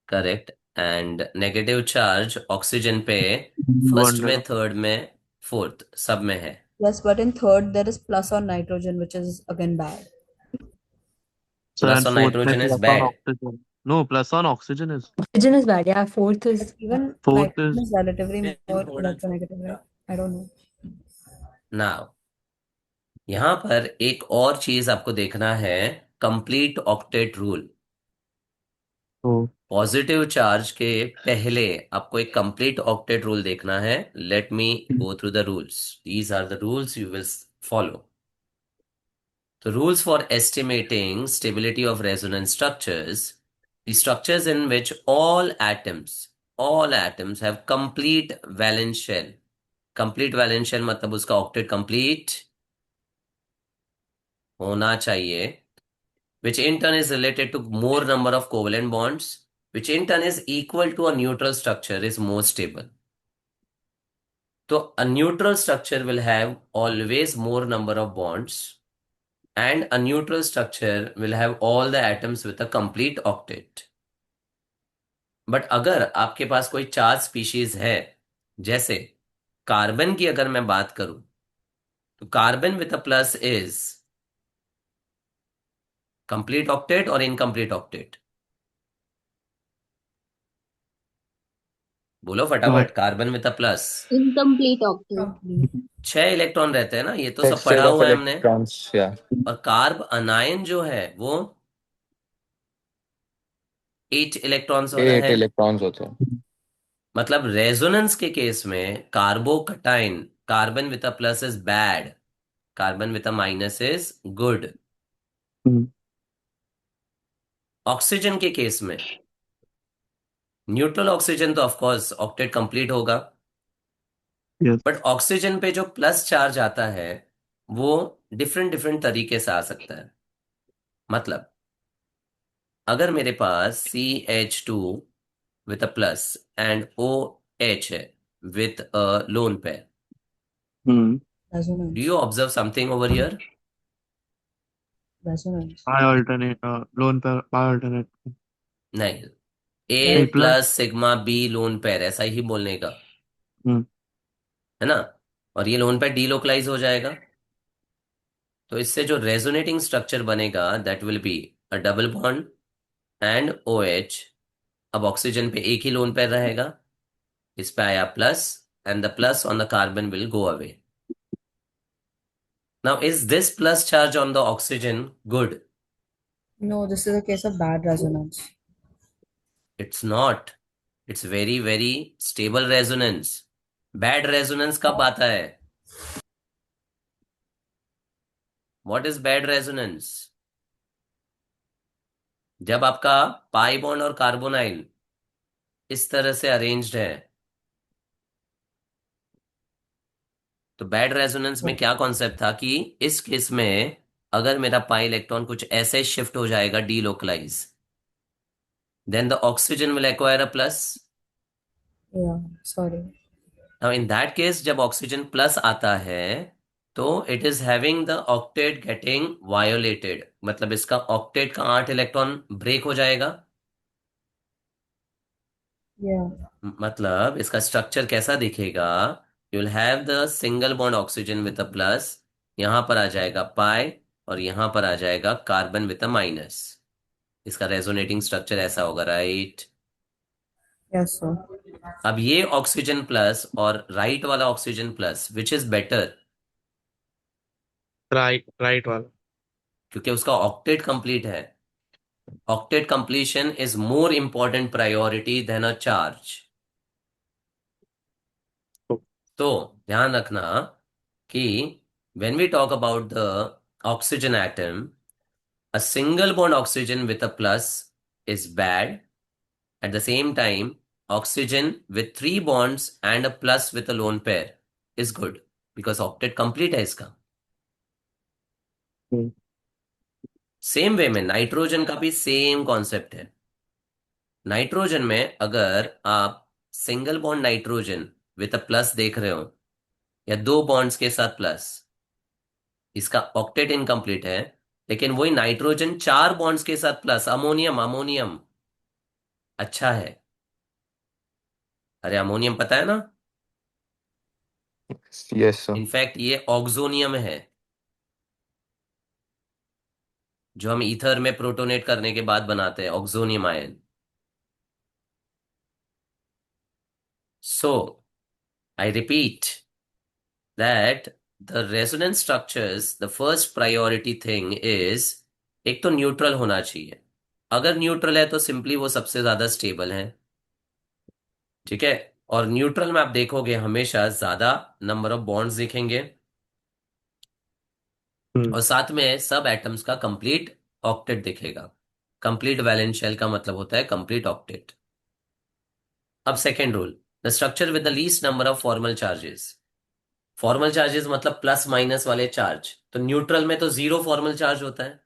Correct. And negative charge oxygen पे फर्स्ट में, थर्ड में, फोर्थ, सब में है। Yes, but in third there is plus on nitrogen, which is again bad. So Plus and on fourth में nitrogen is plus on bad. oxygen. No, plus on oxygen is Oxygen is bad. Yeah, fourth is Even Fourth nitrogen is- is relatively more electronegative, right? I don't know. Now यहां पर एक और चीज आपको देखना है, complete octet rule. oh, positive charge के पहले आपको एक कंप्लीट ऑक्टेट रूल देखना है। Let me go through the rules. These are the rules you will follow. The rules for estimating stability of resonance structures, the structures in which all atoms have complete valence shell. Complete valence shell मतलब उसका octet complete होना चाहिए, which in turn is related to more number of covalent bonds, which in turn is equal to a neutral structure, is more stable. So a neutral structure will have always more number of bonds and a neutral structure will have all the atoms with a complete octet. But अगर आपके पास कोई चार species है, जैसे carbon की अगर मैं बात करूं, तो carbon with a plus is complete octet और इनकम्प्लीट ऑक्टेट? बोलो फटाफट, carbon with a plus. Incomplete octet. Complete. 6 electron रहते हैं ना, ये तो सब Exchange पढ़ा of हुआ है हमने। electrons, yeah. और कार्ब अनायन जो है वो 8 इलेक्ट्रॉन्स वाला 8 है। electrons होते हैं. मतलब रेजोनेंस के केस में कार्बोकटाइन, carbon with a plus is bad, carbon with a minus is good. Oxygen के केस में न्यूट्रल ऑक्सीजन तो ऑफकोर्स ऑक्टेट कंप्लीट होगा, Yes. बट ऑक्सीजन पे जो प्लस चार्ज आता है वो डिफरेंट डिफरेंट तरीके से आ सकता है। मतलब अगर मेरे पास CH2 with a plus and OH है with a lone pair, do Resonance. You observe something over here? Resonance. Pi alternate, lone pair, pi alternate. नहीं, A नहीं, plus. Plus sigma B lone pair, ऐसा ही बोलने का हम्म है ना। और ये लोन पेयर डीलोकलाइज हो जाएगा, तो इससे जो रेजोनेटिंग स्ट्रक्चर बनेगा that will be a double bond and OH। अब ऑक्सीजन पे एक ही लोन पेयर रहेगा, इस पे आया plus and the plus on the carbon will go away. Now is this plus charge on the oxygen good? No, this is a case of bad resonance. It's not, it's very very stable resonance. Bad resonance कब आता है? What is bad resonance? जब आपका pi bond और carbonyl इस तरह से arranged है। तो बैड रेजोनेंस में क्या कॉन्सेप्ट था कि इस केस में अगर मेरा पाई इलेक्ट्रॉन कुछ ऐसे शिफ्ट हो जाएगा delocalise, then the oxygen will acquire a plus. Yeah, sorry. Now in that case जब ऑक्सीजन प्लस आता है तो it is having the octet getting violated, मतलब इसका ऑक्टेट का 8 इलेक्ट्रॉन ब्रेक हो जाएगा। Yeah. मतलब इसका स्ट्रक्चर कैसा दिखेगा? You will have the single bond oxygen with a plus, यहां पर आ जाएगा पाई और यहां पर आ जाएगा कार्बन विद अ माइनस। इसका रेजोनेटिंग स्ट्रक्चर ऐसा होगा, राइट? Yes, sir. अब ये ऑक्सीजन प्लस और राइट वाला oxygen plus, which is better? Right वाला. क्योंकि उसका ऑक्टेट कंप्लीट है। Octet completion is more important priority than a charge. तो ध्यान रखना कि when we talk about the oxygen atom, a single bond oxygen with a plus is bad. At the same time, oxygen with 3 bonds and a plus with a lone pair is good because octet complete है इसका। हम्म same way में nitrogen का भी same concept है। Nitrogen में अगर आप single bond nitrogen with a plus देख रहे हो या 2 बॉन्ड्स के साथ प्लस, इसका ऑक्टेट इनकम्प्लीट है। लेकिन वही नाइट्रोजन 4 बॉन्ड्स के साथ प्लस, अमोनियम, अमोनियम अच्छा है। अरे अमोनियम पता है ना, Yes, sir. इनफैक्ट ये ऑक्सोनियम है, जो हम ईथर में प्रोटोनेट करने के बाद बनाते हैं, oxonium ion. So I repeat that the resonance structures, the first priority thing is, एक तो न्यूट्रल होना चाहिए। अगर न्यूट्रल है तो सिंपली वो सबसे ज्यादा स्टेबल है, ठीक है। और न्यूट्रल में आप देखोगे हमेशा ज्यादा नंबर ऑफ बॉन्ड्स दिखेंगे, और साथ में सब एटम्स का कंप्लीट ऑक्टेट दिखेगा। कंप्लीट वैलेंस शेल का मतलब होता है कंप्लीट ऑक्टेट। अब second rule, the structure with the least number of formal charges. Formal charges मतलब प्लस माइनस वाले चार्ज, तो न्यूट्रल में तो 0 फॉर्मल चार्ज होता है।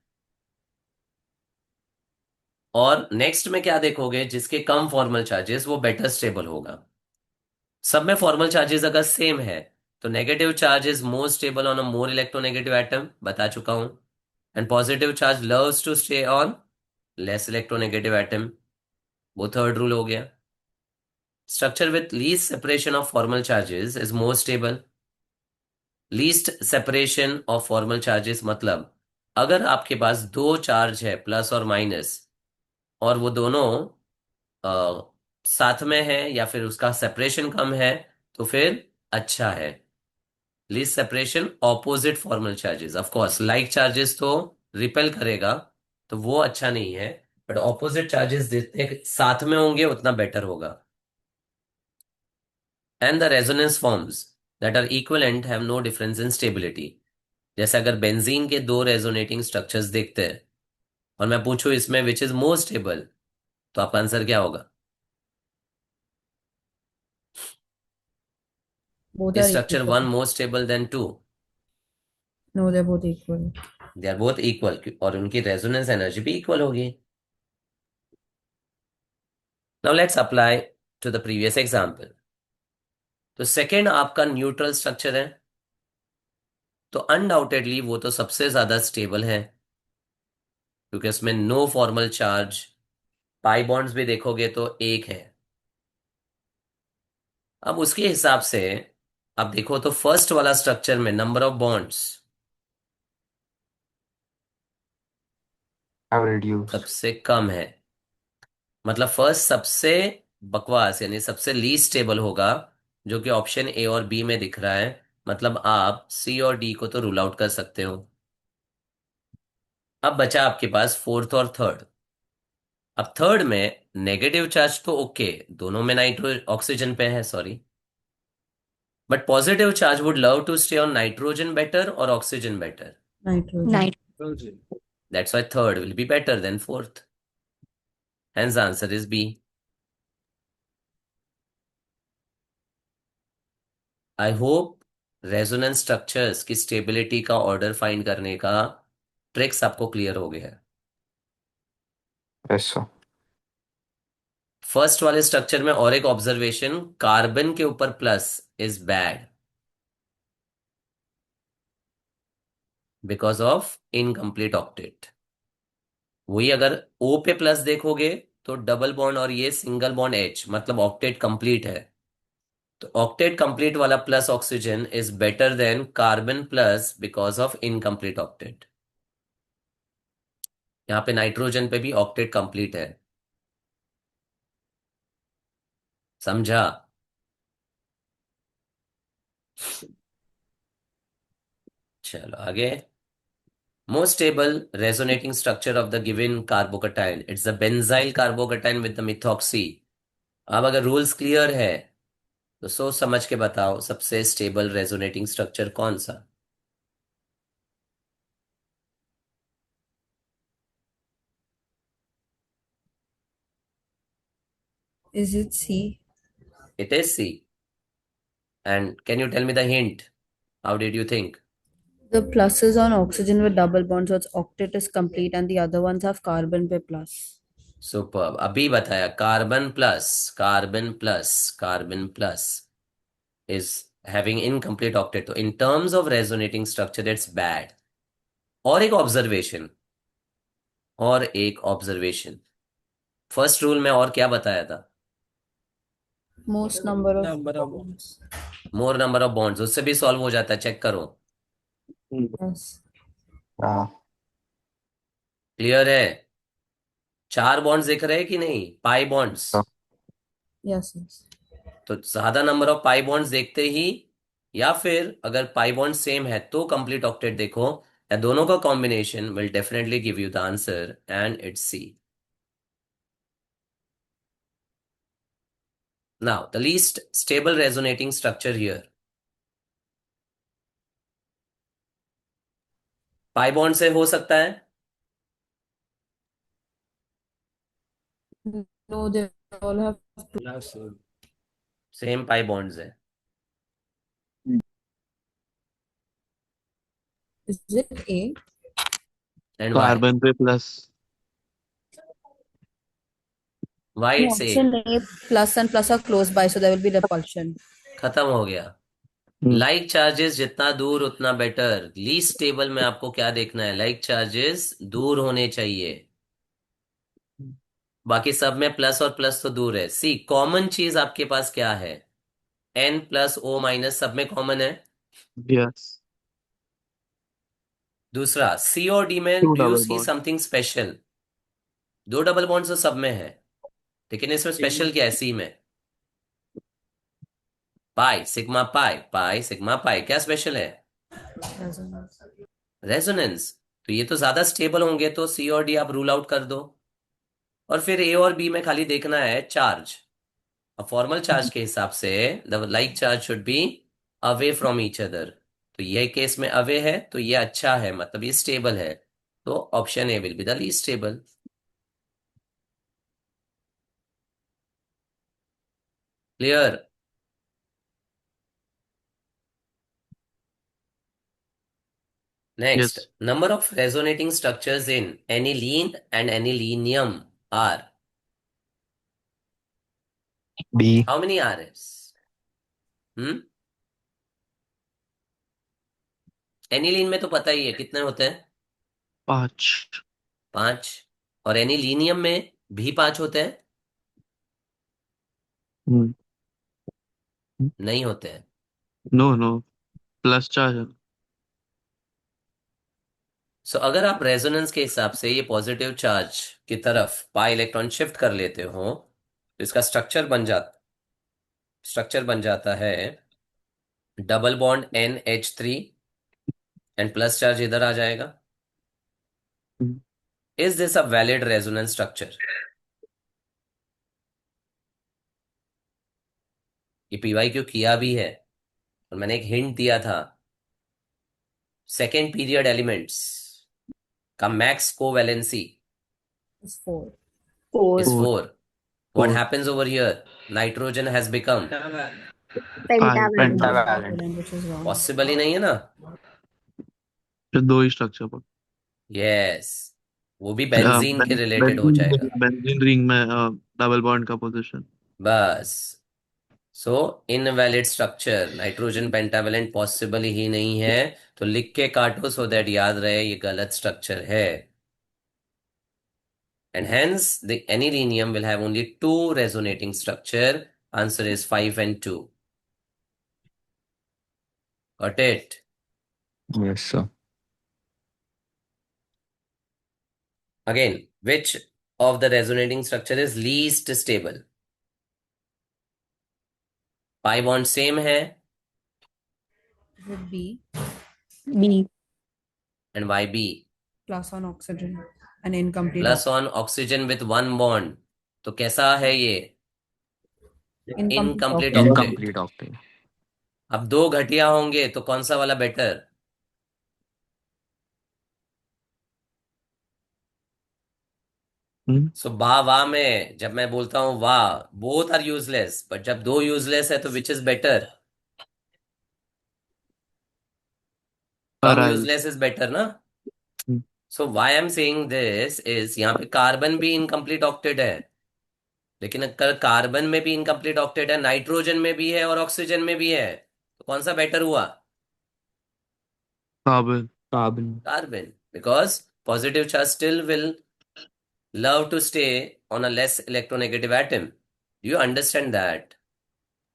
और नेक्स्ट में क्या देखोगे, जिसके कम फॉर्मल चार्जेस वो बेटर स्टेबल होगा। सब में फॉर्मल चार्जेस अगर सेम है तो negative charge is more stable on a more electronegative atom, बता चुका हूं। and positive charge loves to stay on less electronegative atom. वो third rule हो गया. Structure with least separation of formal charges is more stable. Least separation of formal charges मतलब अगर आपके पास दो चार्ज है प्लस और माइनस और वो दोनों साथ में है या फिर उसका सेपरेशन कम है तो फिर अच्छा है. Least separation opposite formal charges. Of course like charges तो रिपेल करेगा तो वो अच्छा नहीं है, बट ऑपोजिट चार्जेस जितने साथ में होंगे उतना बेटर होगा. And the resonance forms that are equivalent have no difference in stability. जैसे अगर बेंजीन के दो रेजोनेटिंग स्ट्रक्चर्स देखते हैं और मैं पूछूं इसमें विच इज मोर स्टेबल, तो आपका आंसर क्या होगा? Both Is are structure equal. 1 more stable than 2? No, they're both equal. They are both equal और उनकी रेजोनेंस एनर्जी भी इक्वल होगी. Now let's apply to the previous example. तो सेकेंड आपका न्यूट्रल स्ट्रक्चर है तो अनडाउटेडली वो तो सबसे ज्यादा स्टेबल है क्योंकि उसमें no formal charge. Pi bonds भी देखोगे तो एक है. अब उसके हिसाब से आप देखो तो फर्स्ट वाला स्ट्रक्चर में number of bonds Have reduced. सबसे कम है. मतलब फर्स्ट सबसे बकवास यानी सबसे लीस्ट स्टेबल होगा जो कि ऑप्शन ए और बी में दिख रहा है. मतलब आप सी और डी को तो रूल आउट कर सकते हो. अब बचा आपके पास फोर्थ और थर्ड. अब थर्ड में नेगेटिव चार्ज तो ओके, दोनों में नाइट्रो ऑक्सीजन पे है, sorry, but positive charge would love to stay on nitrogen better और oxygen better. Nitrogen. That's why third will be better than fourth. Hence the answer is B. I hope resonance structures की stability का order find करने का tricks आपको clear हो गया है. Yes, sir. First वाले स्ट्रक्चर में और एक ऑब्जर्वेशन, कार्बन के ऊपर plus is bad because of incomplete octet. वही अगर O पे प्लस देखोगे तो डबल बॉन्ड और ये सिंगल बॉन्ड H मतलब ऑक्टेट कंप्लीट है. तो ऑक्टेट कंप्लीट वाला plus oxygen is better then carbon plus because of incomplete octet. यहाँ पे नाइट्रोजन पे भी ऑक्टेट कंप्लीट है. समझा? चलो आगे. Most stable resonating structure of the given carbocation. It's the benzyl carbocation with the methoxy. अब अगर रूल्स क्लियर है तो सोच समझ के बताओ सबसे स्टेबल रेजोनेटिंग स्ट्रक्चर कौन सा? Is it C? It is C. And can you tell me the hint? How did you think? The plus is on oxygen with double bond, so its octet is complete, and the other ones have carbon by plus. Super. अभी बताया carbon plus is having incomplete octet. तो in terms of resonating structure it's bad. और एक observation first rule में और क्या बताया था? Most number of bonds. More number of bonds, उससे भी सॉल्व हो जाता है, चेक करो. Yes. Yeah. क्लियर है? 4 बॉन्ड्स दिख रहे हैं कि नहीं? Pi bonds. हाँ. Yes, yes. तो ज्यादा नंबर ऑफ पाई बॉन्ड्स देखते ही या फिर अगर पाई बॉन्ड सेम है तो कंप्लीट ऑक्टेट देखो, या दोनों का combination will definitely give you the answer and it's C. Now the least stable resonating structure here. Pi bond से हो सकता है? No, they all have two. Same pi bonds है. Is it A? And why? Carbon पे plus. Why No, it's A? option A, plus and plus are close by, so there will be repulsion. खत्म हो गया. Like charges जितना दूर उतना better. Least table में आपको क्या देखना है? लाइक चार्जेस दूर होने चाहिए। बाकी सब में प्लस और प्लस तो दूर है। सी कॉमन चीज आपके पास क्या है? n प्लस o माइनस सब में कॉमन है। Yes. दूसरा सी और डी में Two do you double C bond. Something special? दो डबल बॉन्ड तो सब में है, लेकिन इसमें स्पेशल क्या है सी में? Pi sigma pi, pi sigma pi, क्या स्पेशल है? Resonance. रेजोनेंस। तो ये तो ज्यादा स्टेबल होंगे, तो सी और डी आप रूल आउट कर दो। और फिर ए और बी में खाली देखना है चार्ज। अब फॉर्मल चार्ज के हिसाब से the like charge should be away from each other. तो ये केस में अवे है, तो ये अच्छा है, मतलब ये स्टेबल है। तो option A will be the least stable. Clear? Next, Yes. number of resonating structures in aniline and anilinium are B. how many Rs? Hmm aniline में तो पता ही है कितने होते हैं, 5. 5। और एनिलीनियम में भी 5 होते हैं? Hmm. नहीं होते हैं। No, no. Plus charge है. सो अगर आप रेजोनेंस के हिसाब से ये पॉजिटिव चार्ज की तरफ पाई इलेक्ट्रॉन शिफ्ट कर लेते हो, तो इसका स्ट्रक्चर बन जाता है double bond NH3 and plus charge इधर आ जाएगा। Hmm. Is this a valid resonance structure? ये PYQ किया भी है, और मैंने एक हिंट दिया था। सेकेंड पीरियड एलिमेंट्स का max covalency Is 4. Four. is 4. 4. What 4. happens over here? Nitrogen has become 5. Pentavalent. Pentavalent. Pentavalent, which is wrong. Possible ही नहीं है ना। फिर 2 ही स्ट्रक्चर पर. यस, वो भी बेंजीन के रिलेटेड हो जाएगा। बेंजीन रिंग में डबल बॉन्ड का पोजीशन. बस। So invalid structure, nitrogen pentavalent possible ही नहीं है। तो लिख के काटो सो दैट याद रहे ये गलत स्ट्रक्चर है। And hence the anilinium will have only 2 resonating structure. Answer is 5 and 2. Got it? Yes, sir. Again, which of the resonating structure is least stable? Pi bond same है Is it B? B. and YB Plus on oxygen. An incomplete plus on oxygen with one bond. तो कैसा है ये? Incomplete octet. Incomplete octet. अब 2 घटिया होंगे तो कौन सा वाला बेटर? सो वाह वाह में जब मैं बोलता हूं वाह, बोथ आर यूजलेस, बट जब 2 यूजलेस है तो विच is better? Come Arise. Useless is better ना। Hmm. So why I am saying this is, यहाँ पे कार्बन भी इनकम्प्लीट ऑक्टेट है, लेकिन अगर कार्बन में भी इनकम्प्लीट ऑक्टेट है, नाइट्रोजन में भी है और ऑक्सीजन में भी है, तो कौन सा बेटर हुआ? Carbon. Carbon. Carbon, because positive charge still will love to stay on a less electronegative atom. Do you understand that?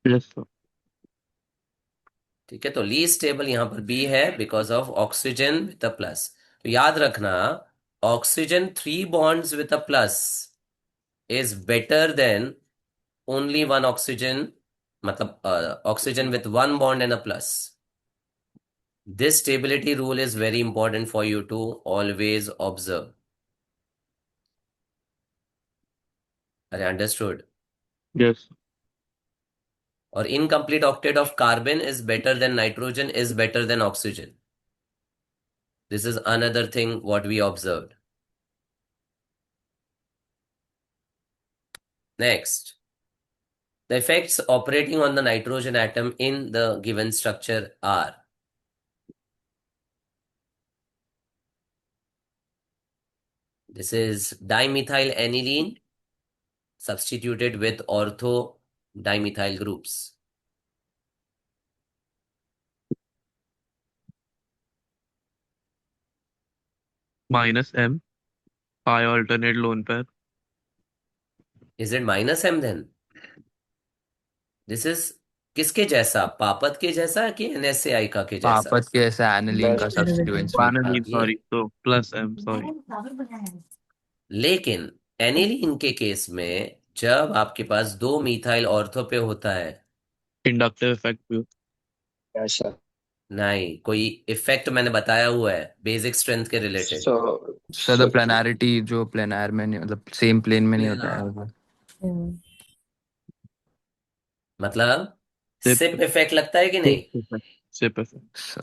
Yes, sir. ठीक है, तो लीस्ट स्टेबल यहां पर बी है because of oxygen with a plus. तो याद रखना, oxygen 3 bonds with a plus is better than only one oxygen, मतलब oxygen with 1 bond and a plus. This stability rule is very important for you to always observe. अरे understood? Yes. और incomplete octet of carbon is better than nitrogen is better than oxygen. This is another thing what we observed. Next, the effects operating on the nitrogen atom in the given structure are: this is dimethyl aniline substituted with ortho dimethyl groups. minus M. Pi alternate lone pair. Is it minus m then? This is किसके जैसा, पापत के जैसा कि NaCl का के जैसा? पापत के ऐसा एनिलीन का Best सब्स्टिट्यूएंट्स भी था। Vanillin, ये sorry. So plus M, sorry. लेकिन एनिलीन के केस में जब आपके पास दो मिथाइल ऑर्थो पे होता है, Inductive effect भी. ऐसा नहीं कोई इफेक्ट मैंने बताया हुआ है बेसिक स्ट्रेंथ के रिलेटेड। सो द प्लेनारिटी जो प्लेनार में नहीं, मतलब सेम प्लेन में नहीं होता है वो। Yeah. मतलब Sip सिप इफेक्ट लगता है कि नहीं? effect. Sip effect. So,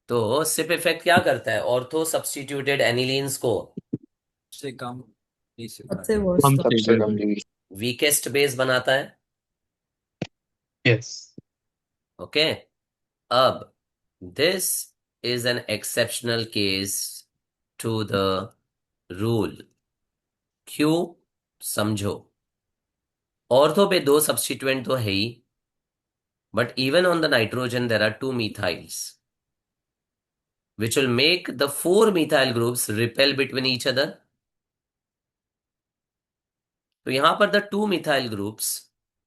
तो सिप इफेक्ट क्या करता है? ऑर्थो सब्स्टिट्यूटेड एनिलीन्स को सबसे हम worst सबसे stable. कम लीड वीकेस्ट बेस बनाता है। Yes. ओके, अब this is an exceptional case to the rule. क्यों? समझो, ऑर्थो पे दो सब्स्टिट्यूएंट तो है ही, but even on the nitrogen there are two methyls which will make the four methyl groups repel between each other. तो यहां पर the two methyl groups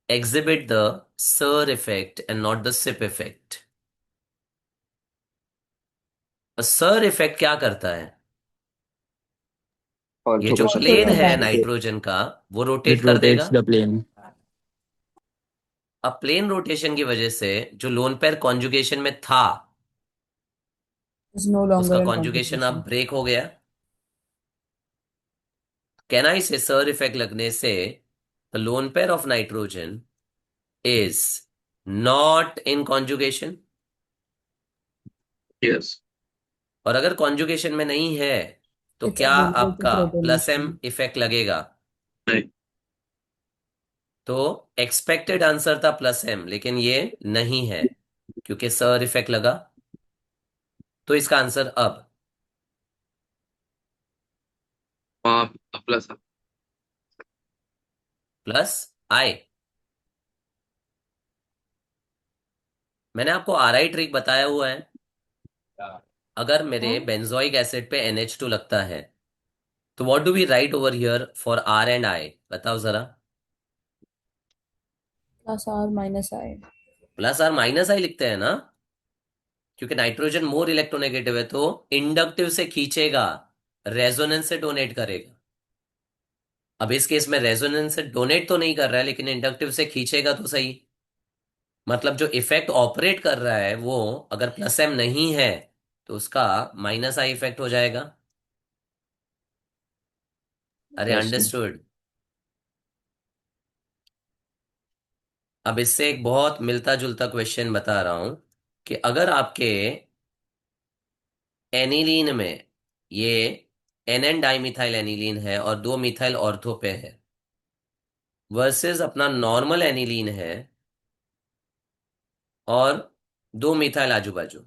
exhibit the SIR effect and not the SIP effect. SIR effect क्या करता है? और ये तो जो कुछ प्लेन है rotates. नाइट्रोजन का वो it रोटेट कर देगा। rotates the plane. अब प्लेन रोटेशन की वजह से जो लोन पेयर कॉन्जुगेशन में था Is no longer उसका in कॉन्जुगेशन अब conjugation. ब्रेक हो गया। कैन आई से SIR इफेक्ट लगने से the lone pair of nitrogen is not in conjugation? Yes. और अगर कॉन्जुगेशन में नहीं है तो It's क्या ability to आपका प्लस एम protonation. इफेक्ट लगेगा? नहीं. तो एक्सपेक्टेड आंसर था प्लस एम, लेकिन ये नहीं है क्योंकि सर इफेक्ट लगा। तो इसका आंसर अब Plus. प्लस आई। मैंने आपको RI ट्रिक बताया हुआ है। अगर मेरे बेंजोइक एसिड पे NH2 लगता है तो what do we write over here for R and I? बताओ जरा। Plus R minus I. Plus R minus I लिखते हैं ना, क्योंकि नाइट्रोजन मोर इलेक्ट्रोनेगेटिव है तो इंडक्टिव से खींचेगा, रेजोनेंस से डोनेट करेगा। अब इस केस में रेजोनेंस से डोनेट तो नहीं कर रहा है लेकिन इंडक्टिव से खींचेगा तो सही। मतलब जो इफेक्ट ऑपरेट कर रहा है वो अगर प्लस एम नहीं है तो उसका माइनस आई इफेक्ट हो जाएगा। अरे Yes, sir. अंडरस्टूड। अब इससे एक बहुत मिलता जुलता क्वेश्चन बता रहा हूं कि अगर आपके एनिलीन में ये NN डाइमिथाइल एनिलीन है और दो मिथाइल ऑर्थो पे है वर्सेस अपना नॉर्मल एनिलीन है और दो मिथाइल आजू बाजू,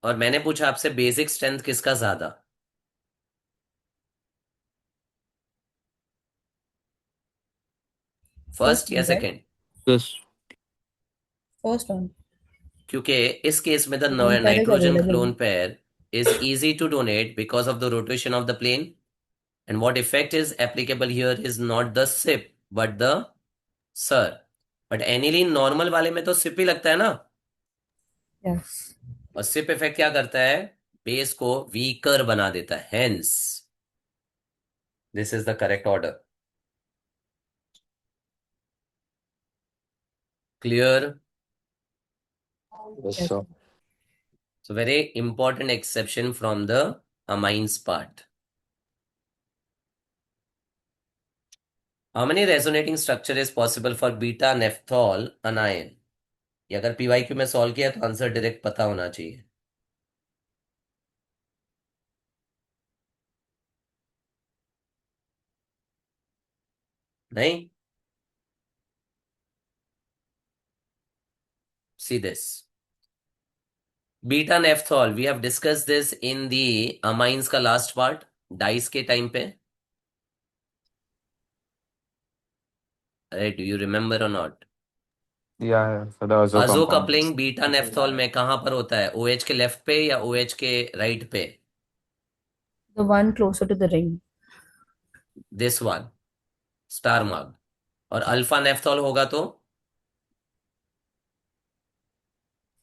और मैंने पूछा आपसे बेसिक स्ट्रेंथ किसका ज्यादा? फर्स्ट या First one, right? Second? This First one. क्योंकि इस केस में the Lone pair is nitrogen available. Lone pair is easy to donate because of the rotation of the plane, and what effect is applicable here is not the SIP but the SIR. But aniline normal वाले में तो SIP ही लगता है ना, Yes. और SIP effect क्या करता है? बेस को वीकर बना देता है। Hence this is the correct order. Clear? Yes, Yes. sir. So very important exception from the amines part. How many resonating structure is possible for beta nephthol anion? ये अगर PYQ में solve किया तो answer direct पता होना चाहिए। नहीं? See this. Beta nephthol, we have discussed this in the amines का last part, डाइस के टाइम पे। अरे डू यू रिमेम्बर और not? Yeah, so the azo अजो compound. कपलिंग बीटा नेफ्थॉल में कहाँ पर होता है? OH के लेफ्ट पे या OH के राइट पे? The one closer to the ring. This one, star mark. और अल्फा नेफ्थॉल होगा तो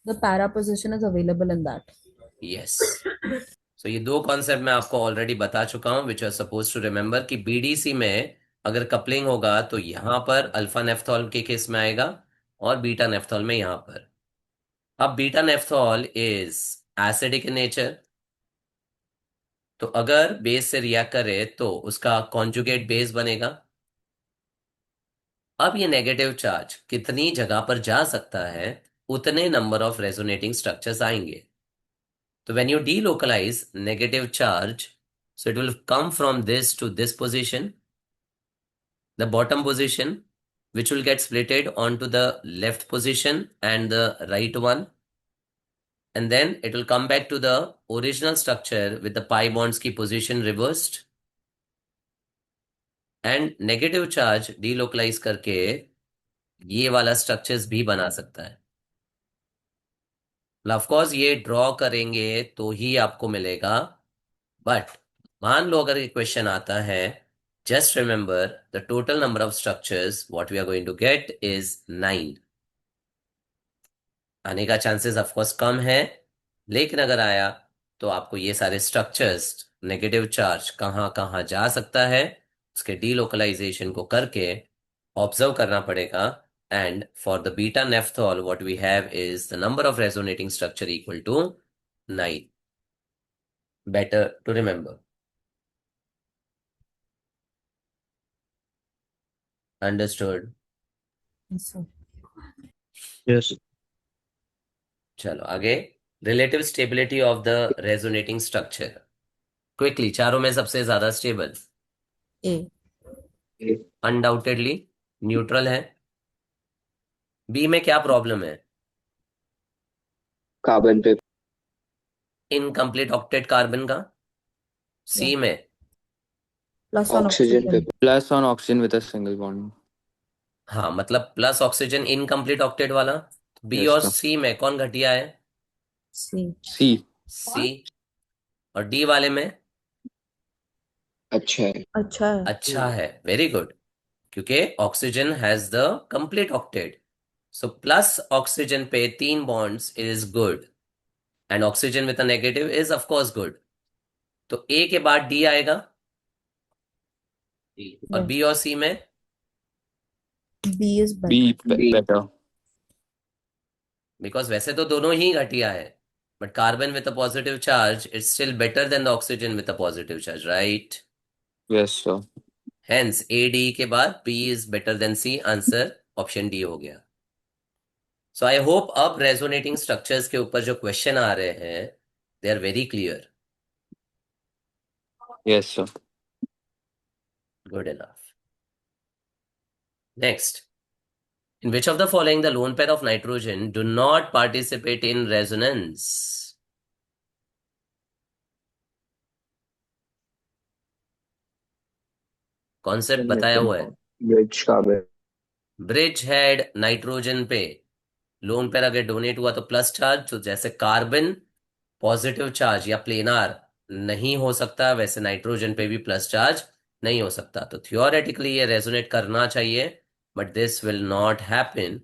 The para position is available in that. Yes. So ये दो कॉन्सेप्ट मैं आपको ऑलरेडी बता चुका हूं which are suppose to remember कि बीडीसी में अगर कपलिंग होगा तो यहां पर अल्फा नेफ्थॉल के केस में आएगा और बीटा नेफ्थॉल में यहां पर। अब beta naphthol is acidic in nature, तो अगर बेस से रिएक्ट करे तो उसका कॉन्जुगेट बेस बनेगा। अब ये नेगेटिव चार्ज कितनी जगह पर जा सकता है उतने नंबर ऑफ रेजोनेटिंग स्ट्रक्चर्स आएंगे। So when you delocalize negative charge, so it will come from this to this position, the bottom position, which will get splitted onto the left position and the right one. And then it will come back to the original structure with the pi bonds की position reversed. And negative charge delocalize करके ये वाला structures भी बना सकता है। Of course ये draw करेंगे तो ही आपको मिलेगा, बट मान लो अगर ये क्वेश्चन आता है, just remember the total number of structures what we are going to get is 9। आने का चांसेस ऑफ कोर्स कम है, लेकिन अगर आया तो आपको ये सारे स्ट्रक्चर्स नेगेटिव चार्ज कहाँ कहाँ जा सकता है उसके डीलोकलाइजेशन को करके ऑब्जर्व करना पड़ेगा। And for the beta naphthol what we have is the number of resonating structure equal to 9। Better to remember. Understood? Yes, sir. Yes. चलो आगे। Relative stability of the resonating structure, quickly, चारों में सबसे ज्यादा stable A. Undoubtedly neutral है। B में क्या problem है? कार्बन पे इनकम्प्लीट ऑक्टेट कार्बन का। सी Yeah. में Plus on ऑक्सीजन पे oxygen. Plus on oxygen with a single bond. हाँ, मतलब प्लस ऑक्सीजन इनकम्प्लीट ऑक्टेट वाला। बी Yes, और sir. सी में कौन घटिया है? C. C. सी। और डी वाले में अच्छा है। अच्छा है. अच्छा है, वेरी गुड, क्योंकि oxygen has the complete octet. So plus oxygen पे 3 bonds is good and oxygen with a negative is of course good. तो ए के बाद डी आएगा और Yeah. बी और सी में B is better. B better. Because वैसे तो दोनों ही घटिया है, but carbon with a positive charge it's still better than the oxygen with a positive charge, right? Yes, sir. Hence A D के बाद B is better than C, answer option D हो गया। सो आई होप अब resonating structures के ऊपर जो question आ रहे हैं they are very clear. Yes, sir. Good enough. Next. In which of the following the lone pair of nitrogen do not participate in resonance? Concept बताया हुआ है। Bridge carbon bridge head nitrogen पे lone pair अगर donate हुआ तो plus charge, तो जैसे carbon positive charge या प्लेनार नहीं हो सकता, वैसे नाइट्रोजन पे भी प्लस चार्ज नहीं हो सकता। तो थियोरेटिकली ये रेजोनेट करना चाहिए, but this will not happen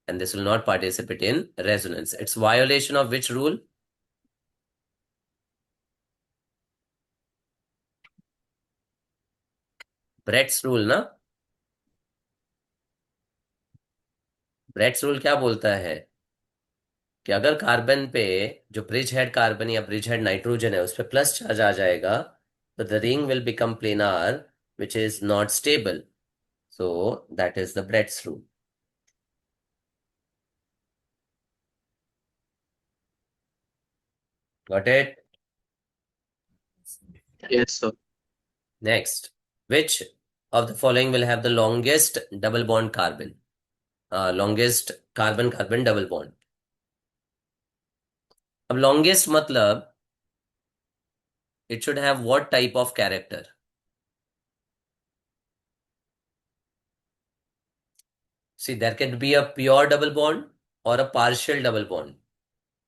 and this will not participate in resonance. It's violation of which rule? Brett's rule ना? Brett's rule क्या बोलता है कि अगर कार्बन पे जो ब्रिज हेड कार्बन या ब्रिज हेड नाइट्रोजन है उस पर प्लस चार्ज आ जाएगा तो the ring will become planar which is not stable. So that is the Bredt's rule. Got it? Yes, sir. Next, which of the following will have the longest double bond carbon? Longest carbon carbon double bond. अब longest मतलब it should have what type of character? See, there can be a pure double bond or a partial double bond.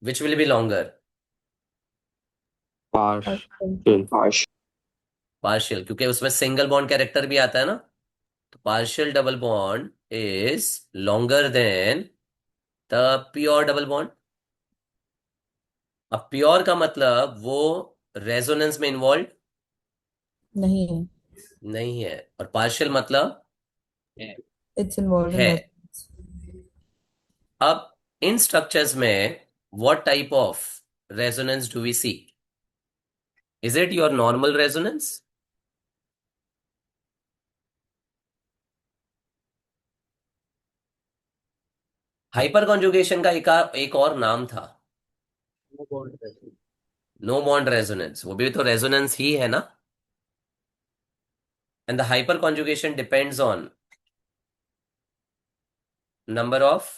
Which will be longer? Partial. Partial, क्योंकि उसमें single bond character भी आता है ना, तो partial double bond is longer than the pure double bond. अब pure का मतलब वो रेजोनेंस में इन्वॉल्व नहीं है. नहीं है, और पार्शियल मतलब It's involved in है. resonance. अब इन स्ट्रक्चर्स में what type of resonance do we see? Is it your normal resonance? Hyper conjugation का एक और नाम था, नो बॉन्ड रेजोनेंस. वो भी तो रेजोनेंस ही है ना. And the hyper conjugation depends on number of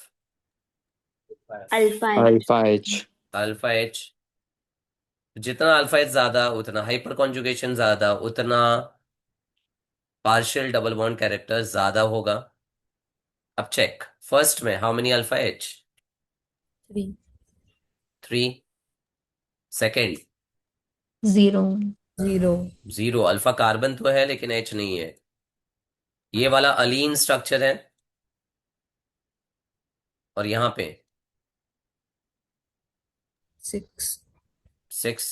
Alpha H. Alpha H. Alpha H. जितना अल्फा एच ज्यादा उतना हाइपर कॉन्जुगेशन ज्यादा, उतना पार्शियल डबल बॉन्ड कैरेक्टर ज्यादा होगा. अब चेक फर्स्ट में, how many alpha H? 3. 3. Second 0. 0. 0. Alpha carbon तो है लेकिन एच नहीं है. ये वाला अलीन स्ट्रक्चर है, और यहां पे 6. 6.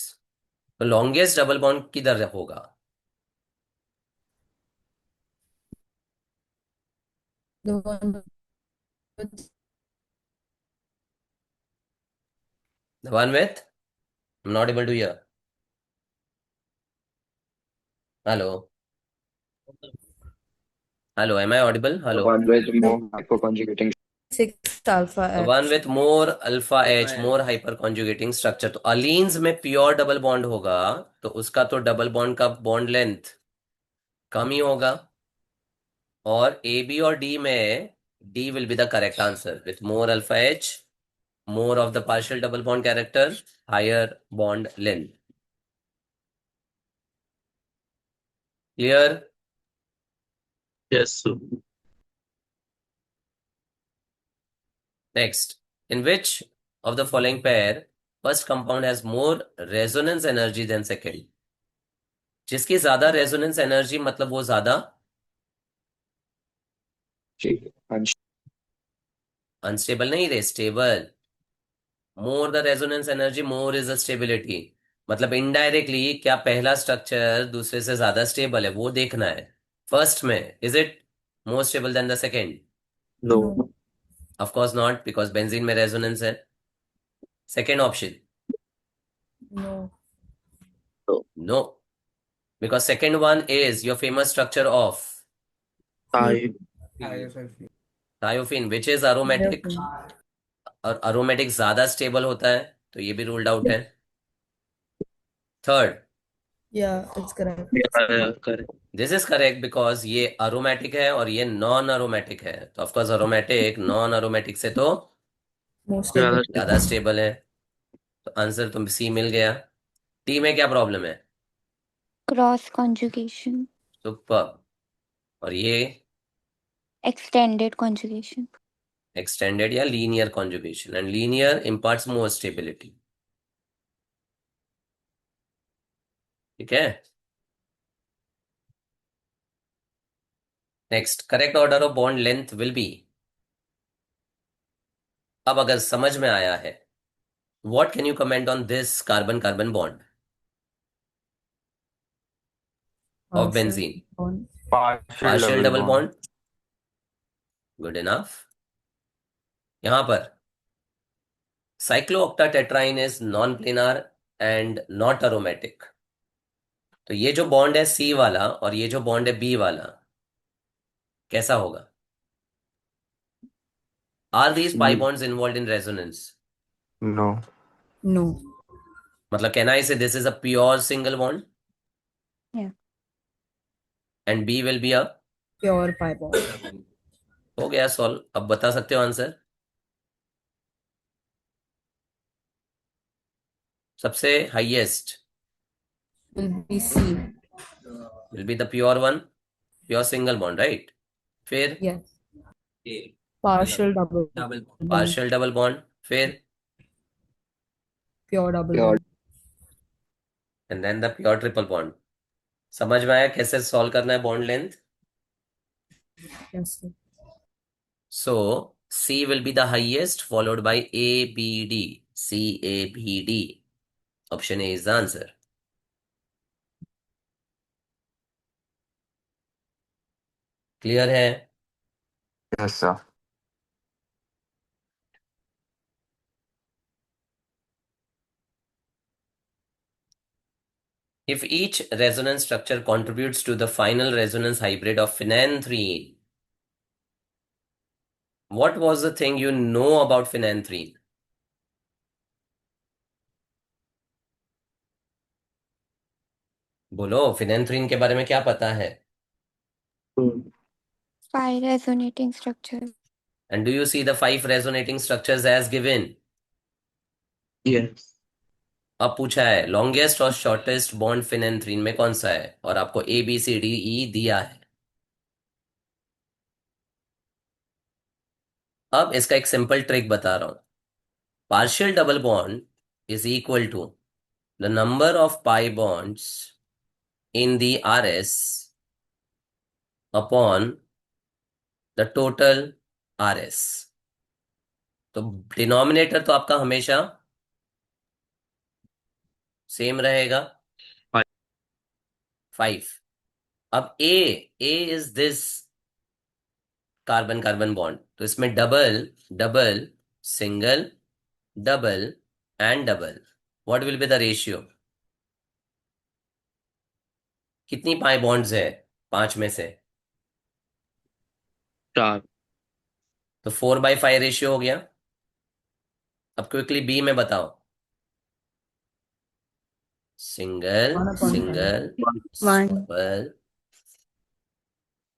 तो लॉन्गेस्ट डबल बॉन्ड किधर होगा? The one with The one with? I'm not able to hear. Hello. Hello, am I audible? The Hello. one with more hyperconjugating. 6 alpha The H. one with more alpha H, more hyperconjugating structure. तो अलीन्स में pure double bond होगा, तो उसका तो double bond का bond length कम ही होगा. और A B और डी में D will be the correct answer. With more alpha H, more of the partial double bond character, higher bond length. Clear? Yes, sir. Next, in which of the following pair first compound has more resonance energy than second? जिसकी ज्यादा resonance energy मतलब वो ज्यादा unstable नहीं रे, stable. More the resonance energy, more is the stability. मतलब indirectly क्या पहला स्ट्रक्चर दूसरे से ज्यादा स्टेबल है वो देखना है. फर्स्ट में is it more stable than the second? No. Of course not, because benzene में रेजोनेंस है. Second option No. No, because second one is your famous structure of Thigh. Thiophene which is aromatic, और aromatic ज्यादा stable होता है, तो ये भी ruled out है. Third, Yeah, it's correct. Yeah, correct. This is correct because ये aromatic है और ये नॉन अरोमेटिक है. तो ऑफकोर्स अरोमेटिक नॉन अरोमेटिक से तो More stable. ज्यादा स्टेबल है. तो आंसर तुम सी मिल गया. टी में क्या प्रॉब्लम है? Cross conjugation. सुपर. और ये Extended conjugation. एक्सटेंडेड या linear conjugation, and linear imparts more stability. ठीक है. Next, correct order of bond length will be. अब अगर समझ में आया है, what can you comment on this carbon carbon bond of benzene? Bond. Partial double bond. Good enough. यहां पर cyclooctatetraene is non planar and not aromatic. तो ये जो बॉन्ड है सी वाला और ये जो बॉन्ड है बी वाला, कैसा होगा? Are these pi bonds involve in resonance? No. No. मतलब can I say this is a pure single bond Yeah. And B will be a. Pure pi bond. हो गया सॉल्व. अब बता सकते हो आंसर? सबसे highest Will be C. Will be the pure one, pure single bond, right? फिर Yes. Partial double bond. Partial double bond, फिर Pure double Pure. bond. And then the pure triple bond. समझ में आया कैसे solve करना है bond length? Yes, sir. So C will be the highest, followed by A, B, D. C, A, B, D. Option A is the answer. Clear है? Yes, sir. If each resonance structure contributes to the final resonance hybrid of phenanthrene, what was the thing you know about phenanthrene? बोलो, phenanthrene के बारे में क्या पता है? Pi resonating structure. And do you see the 5 resonating structures as given? Yes. अब पूछा है लॉन्गेस्ट और शॉर्टेस्ट बॉन्ड phenanthrene में कौन सा है, और आपको ABCDE दिया है। अब इसका एक सिंपल ट्रिक बता रहा हूं। Partial double bond is equal to the number of pi bonds in the RS upon the total RS। तो डिनोमिनेटर तो आपका हमेशा सेम रहेगा, 5। अब A is this carbon carbon bond, तो इसमें double double single double and double, what will be the ratio? कितनी pi bonds है 5 में से? 4. तो 4/5 रेशियो हो गया। अब क्विकली बी में बताओ। सिंगल 1/5. Single One. डबल।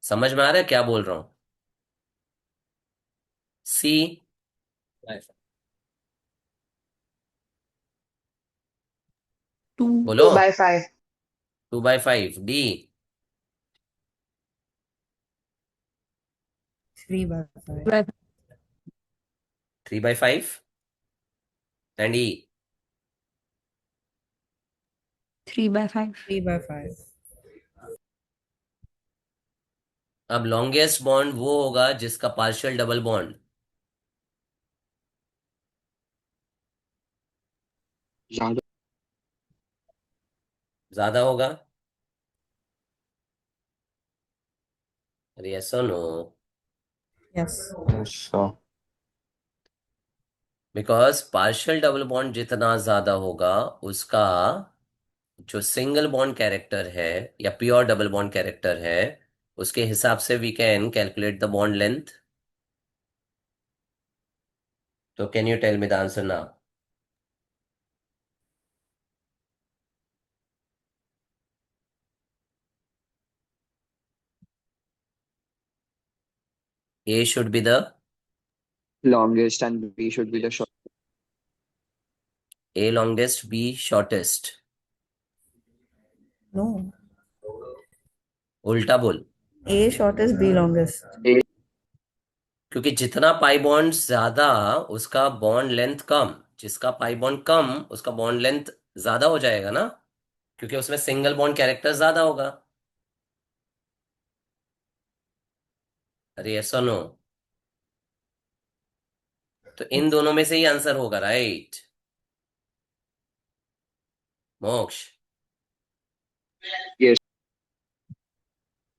समझ में आ रहा है क्या बोल रहा हूं? सी बोलो। 2/5. 2/5। डी 3/5. But 3/5 एंड ई 3/5. 3/5. अब लॉन्गेस्ट बॉन्ड वो होगा जिसका पार्शियल डबल बॉन्ड ज्यादा ज्यादा होगा। अरे यस और no? Yes. Yes, sir. Because partial double bond जितना ज्यादा होगा उसका जो सिंगल बॉन्ड कैरेक्टर है या प्योर डबल बॉन्ड कैरेक्टर है, उसके हिसाब से we can calculate the bond length. तो can you tell me the answer now? A should be the Longest and B should be the short. A longest, B shortest। No. उल्टा बोल। A shortest, B longest. क्योंकि जितना pi bond ज्यादा उसका bond length कम, जिसका pi bond कम उसका bond length ज्यादा हो जाएगा ना, क्योंकि उसमें सिंगल बॉन्ड कैरेक्टर ज्यादा होगा। अरे यस और नो? तो इन दोनों में से ही आंसर होगा, राइट? मोक्ष Yes.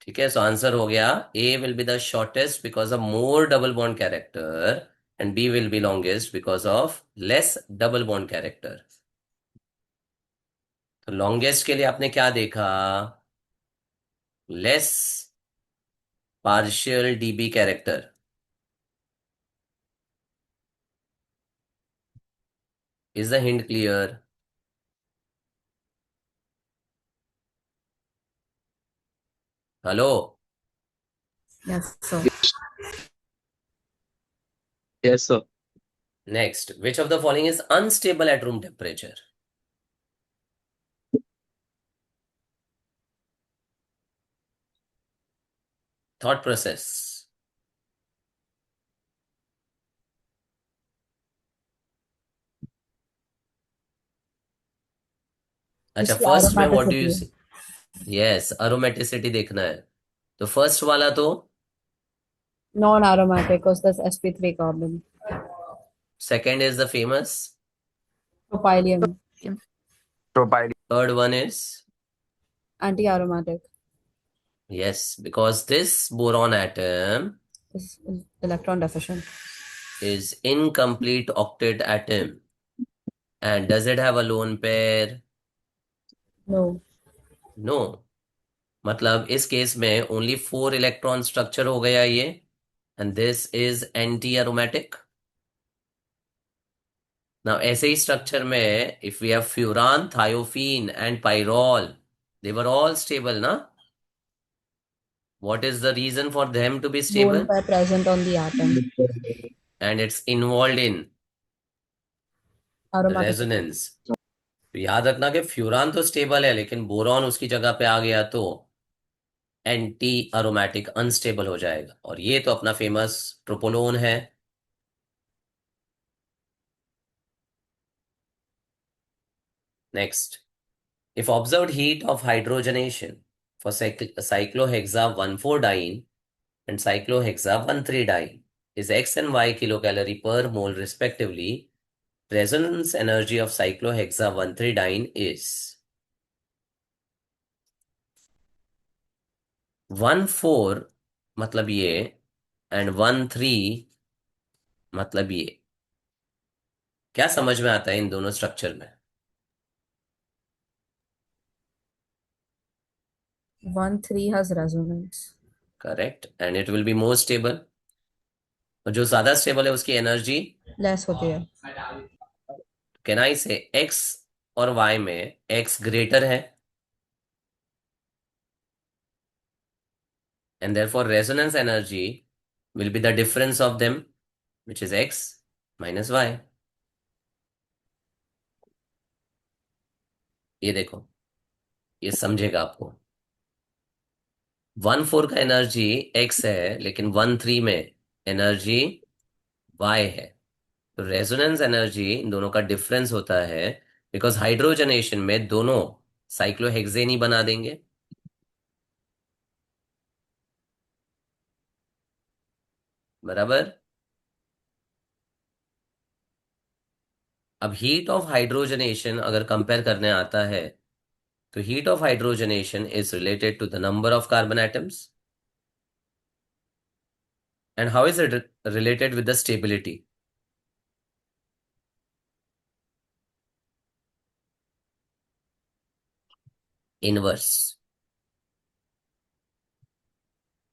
ठीक है, सो आंसर हो गया A will be the shortest because of more double bond character and B will be longest because of less double bond character. तो लॉन्गेस्ट के लिए आपने क्या देखा? Less partial DB character. Is the hint clear? Hello? Yes, sir. Yes, sir. Next, which of the following is unstable at room temperature? Thought process. अच्छा, इसकी first में what do you aromaticity see? Yes, aromaticity देखना है। तो first वाला तो non-aromatic because that's sp3 carbon. Second is the famous, Propylium Propyl. Third one is anti-aromatic yes, because this boron atom is electron deficient. is incomplete octet atom. And does it have a lone pair? No. No. मतलब इस case में only 4 electron structure हो गया ये, and this is anti aromatic. Now ऐसे ही structure में if we have furan, thiophene and pyrrole, they were all stable ना? What is the reason for them to be Lone stable? pair present on the atom. And it's involved in Aromaticity. resonance. तो याद रखना कि furan तो stable है, लेकिन boron उसकी जगह पे आ गया तो एंटी अरोमेटिक अनस्टेबल हो जाएगा। और ये तो अपना फेमस ट्रोपोलोन है। Next, if observed heat of hydrogenation for cyclohexaene and cyclohexaene is x and y kilocalorie per mole respectively, resonance energy of cyclohexaene is 1,4 मतलब ये, एंड 1,3 मतलब ये। क्या समझ में आता है इन दोनों स्ट्रक्चर में? 1,3 has resonance. Correct, and it will be more stable. और जो ज्यादा स्टेबल है उसकी एनर्जी Less होती है. कैन आई से x और y में x ग्रेटर है, and therefore resonance energy will be the difference of them, which is x minus y. ये देखो, ये समझेगा आपको। 1,4 का एनर्जी x है, लेकिन 1,3 में एनर्जी y है। तो रेजोनेंस एनर्जी इन दोनों का डिफरेंस होता है, बिकॉज हाइड्रोजनेशन में दोनों साइक्लोहेक्सेन ही बना देंगे। बराबर। अब हीट ऑफ हाइड्रोजनेशन अगर कंपेयर करने आता है, तो heat of hydrogenation is related to the number of carbon atoms. And how is it related with the stability? Inverse.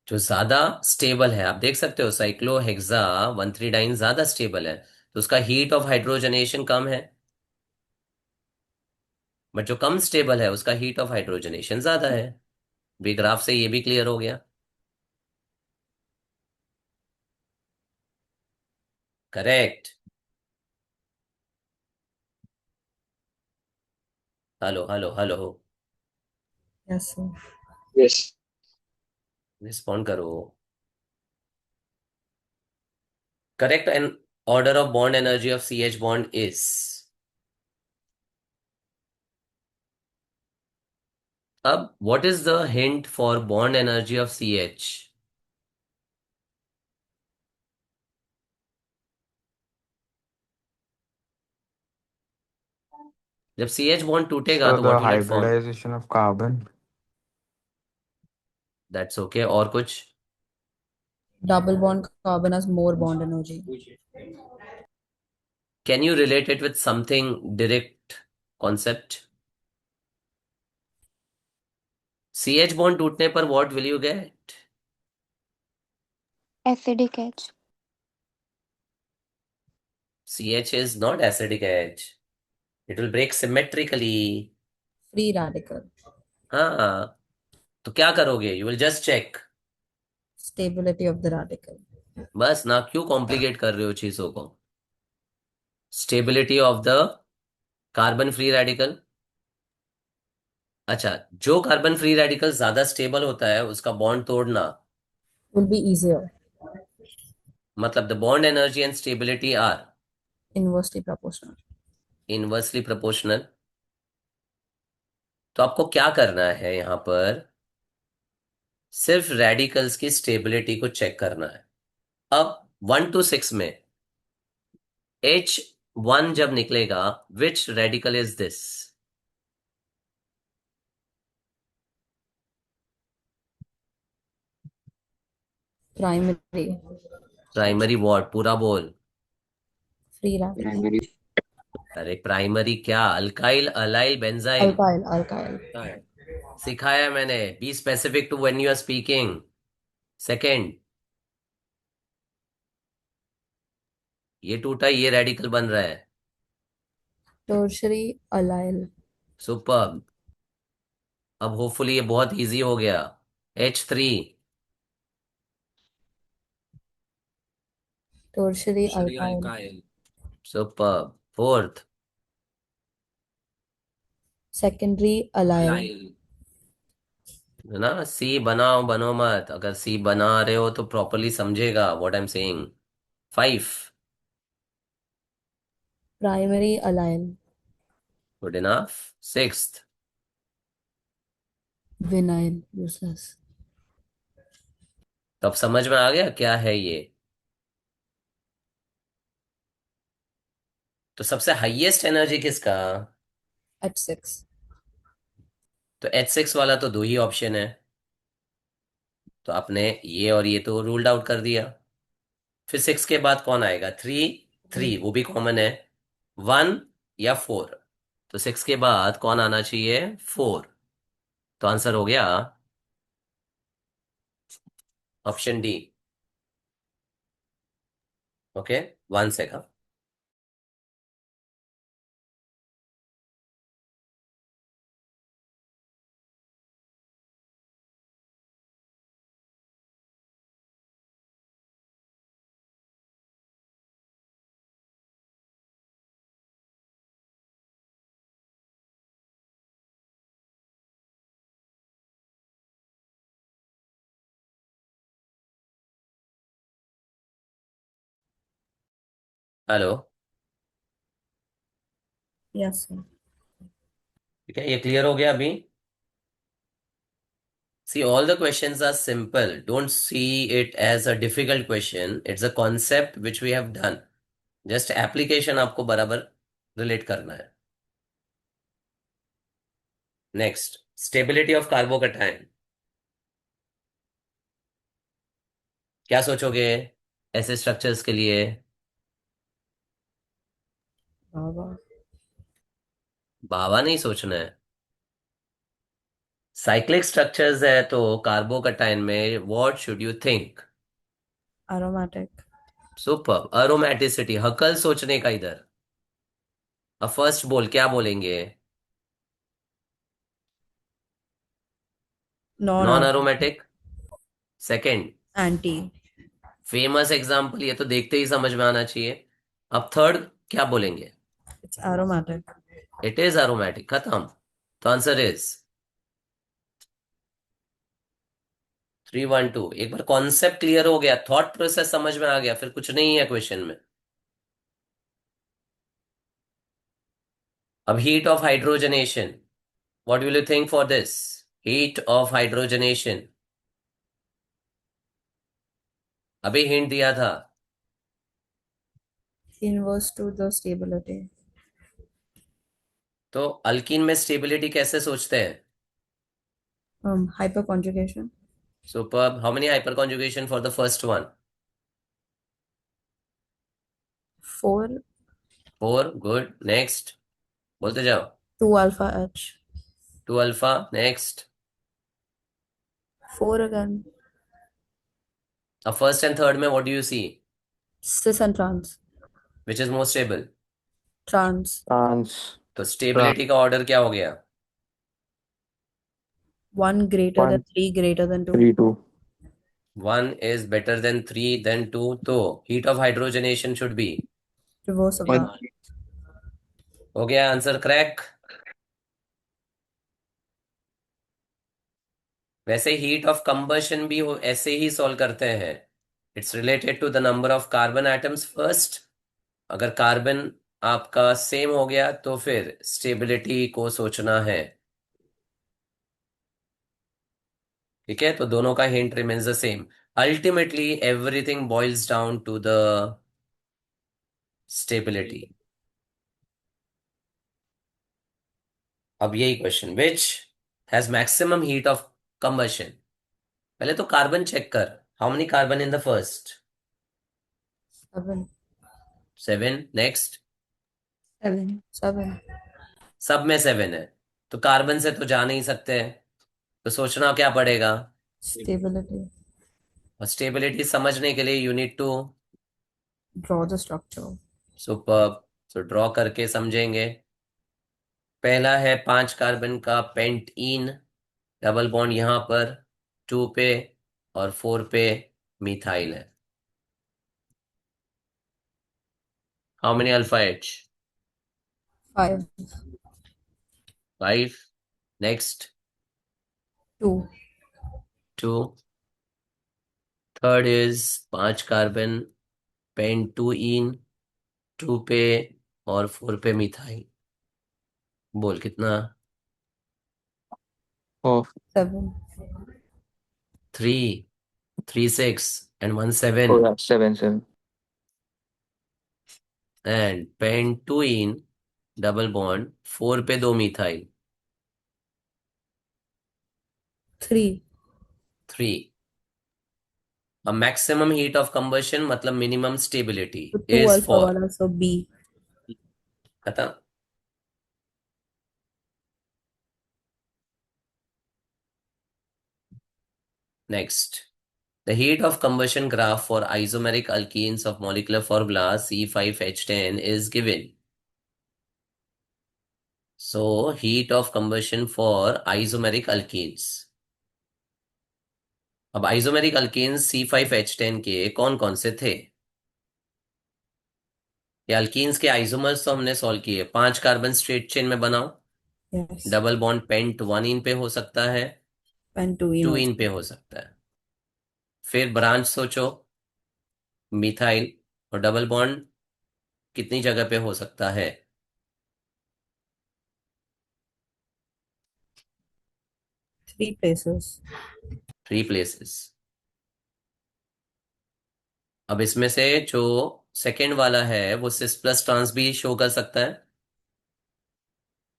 जो ज्यादा स्टेबल है, आप देख सकते हो साइक्लोहेक्सा 1,3-डाइन ज्यादा स्टेबल है, तो उसका हीट ऑफ हाइड्रोजनेशन कम है। बट जो कम स्टेबल है उसका हीट ऑफ हाइड्रोजनेशन ज्यादा है। भी ग्राफ से ये भी क्लियर हो गया। Correct. Hello hello hello, Yes, sir. Yes. Respond करो। Correct and order of bond energy of CH bond is, अब what is the hint for bond energy of CH? जब CH बॉन्ड टूटेगा So तो the what will it form? hybridization of carbon. That's okay. और कुछ? Double bond carbon has more bond energy. Can you relate it with something direct concept? CH bond टूटने पर what will you get? Acidic edge. CH is not acidic edge. It will break symmetrically. Free radical. हाँ, तो क्या करोगे? You will just check. Stability of the radical. बस ना, क्यों complicate कर रहे हो चीजों को? Stability of the carbon free radical. अच्छा, जो कार्बन फ्री रेडिकल ज्यादा स्टेबल होता है उसका बॉन्ड तोड़ना, Will be easier. मतलब the bond energy and stability are Inversely proportional. Inversely proportional. तो आपको क्या करना है यहाँ पर, सिर्फ रेडिकल्स की स्टेबिलिटी को चेक करना है। अब 1 to 6 में H1 जब निकलेगा, which radical is this? Primary. Primary what, पूरा बोल। Free radical. Primary. अरे प्राइमरी क्या, अल्काइल, अलाइल, बेंजाइल? Alkyl. सिखाया मैंने, be specific to when you are speaking. Second, ये टूटा, ये रेडिकल बन रहा है। Tertiary allyl. सुपर। अब होपफुली ये बहुत इजी हो गया। H3। Tertiary alkyl. Super. Fourth, Secondary allyl. है ना? सी बनाओ, बनो मत। अगर सी बना रहे हो तो प्रॉपरली समझेगा what I am saying. 5। Primary allyl. Good enough. Sixth, Vinyl. Useless. तो अब समझ में आ गया क्या है ये? तो सबसे हाईएस्ट एनर्जी किसका? H6. तो H6 वाला तो दो ही ऑप्शन है, तो आपने ये और ये तो रूल्ड आउट कर दिया। फिर 6 के बाद कौन आएगा? 3। 3 वो भी कॉमन है। 1 या 4? तो 6 के बाद कौन आना चाहिए? 4। तो आंसर हो गया option D. Okay, 1 second. Hello, Yes, sir. ठीक है, ये क्लियर हो गया अभी? See, all the questions are simple. Don't see it as a difficult question. It's a concept which we have done. Just application आपको बराबर रिलेट करना है। Next, stability of carbocation. क्या सोचोगे ऐसे स्ट्रक्चर्स के लिए? Baba. बाबा नहीं सोचना है। साइक्लिक स्ट्रक्चर्स है तो कार्बोकैटायन में what should you think? Aromatic. Super. Aromaticity, Huckel सोचने का इधर। अब फर्स्ट बोल, क्या बोलेंगे? Non Non-aromatic. Aromatic. Second, Anti. Famous example, ये तो देखते ही समझ में आना चाहिए। अब थर्ड क्या बोलेंगे? It's aromatic. It is aromatic, खत्म। तो आंसर इज 312। एक बार कॉन्सेप्ट क्लियर हो गया, थॉट प्रोसेस समझ में आ गया, फिर कुछ नहीं है क्वेश्चन में। अब heat of hydrogenation, what will you think for this? Heat of hydrogenation, अभी हिंट दिया था। Inverse to the stability. तो अल्कीन में स्टेबिलिटी कैसे सोचते हैं? Hyperconjugation. Super. How many hyperconjugation for the first one? 4. 4। Good, next, बोलते जाओ। 2 alpha H. 2 alpha, next. 4 again. अब फर्स्ट एंड थर्ड में what do you see? Cis and trans. Which is more stable? Trans. Trans. तो stability का order क्या हो गया? 1 greater than 1, 3 greater than 2. 3, 2. 1 is better than 3 than 2, तो heat of hydrogenation should be. Reverse of 1. that. हो गया answer crack. वैसे heat of combustion भी हो ऐसे ही सॉल्व करते हैं। It's related to the number of carbon atoms first. अगर कार्बन आपका सेम हो गया तो फिर स्टेबिलिटी को सोचना है। ठीक है, तो दोनों का hint remains the same. Ultimately everything boils down to the stability. अब यही question, which has maximum heat of combustion. पहले तो कार्बन चेक कर. How many carbon in the first? 7. 7. Next. 7. 7. सब में 7 है, तो कार्बन से तो जा नहीं सकते, तो सोचना क्या पड़ेगा. Stability. और स्टेबिलिटी समझने के लिए you need to Draw the structure. Super. तो ड्रॉ करके समझेंगे. पहला है 5 कार्बन का पेंटीन, डबल बॉन्ड यहां पर 2 पे, और 4 पे मिथाइल है. How many alpha H? 5. 5. Next. 2. 2. Third is 5 carbon pentene 2 पे और 4 पे मिथाइल. बोल कितना? 4. 7. 3. 3 6 and 1 7. Oh, yeah, 7, 7. And pentene double bond 4 पे 2 मिथाइल. 3. 3. अब मैक्सिमम हीट ऑफ कंबशन मतलब मिनिमम स्टेबिलिटी So 2 इज alpha four. wala, so B. खत्म. Next. The heat of combustion graph for isomeric alkenes of molecular formula C5H10 is given. So, heat of combustion for isomeric alkenes. अब isomeric alkenes C5H10 के कौन कौन से थे? ये alkenes के isomers तो हमने सॉल्व किए. 5 कार्बन स्ट्रेट चेन में बनाओ. Yes. डबल बॉन्ड पेंट 1 इन पे हो सकता है, And 2 in 2 also. इन पे हो सकता है. फिर ब्रांच सोचो, मिथाइल, और डबल बॉन्ड कितनी जगह पे हो सकता है? 3 places. 3 प्लेसेस. अब इसमें से जो सेकेंड वाला है वो सिस प्लस ट्रांस भी शो कर सकता है.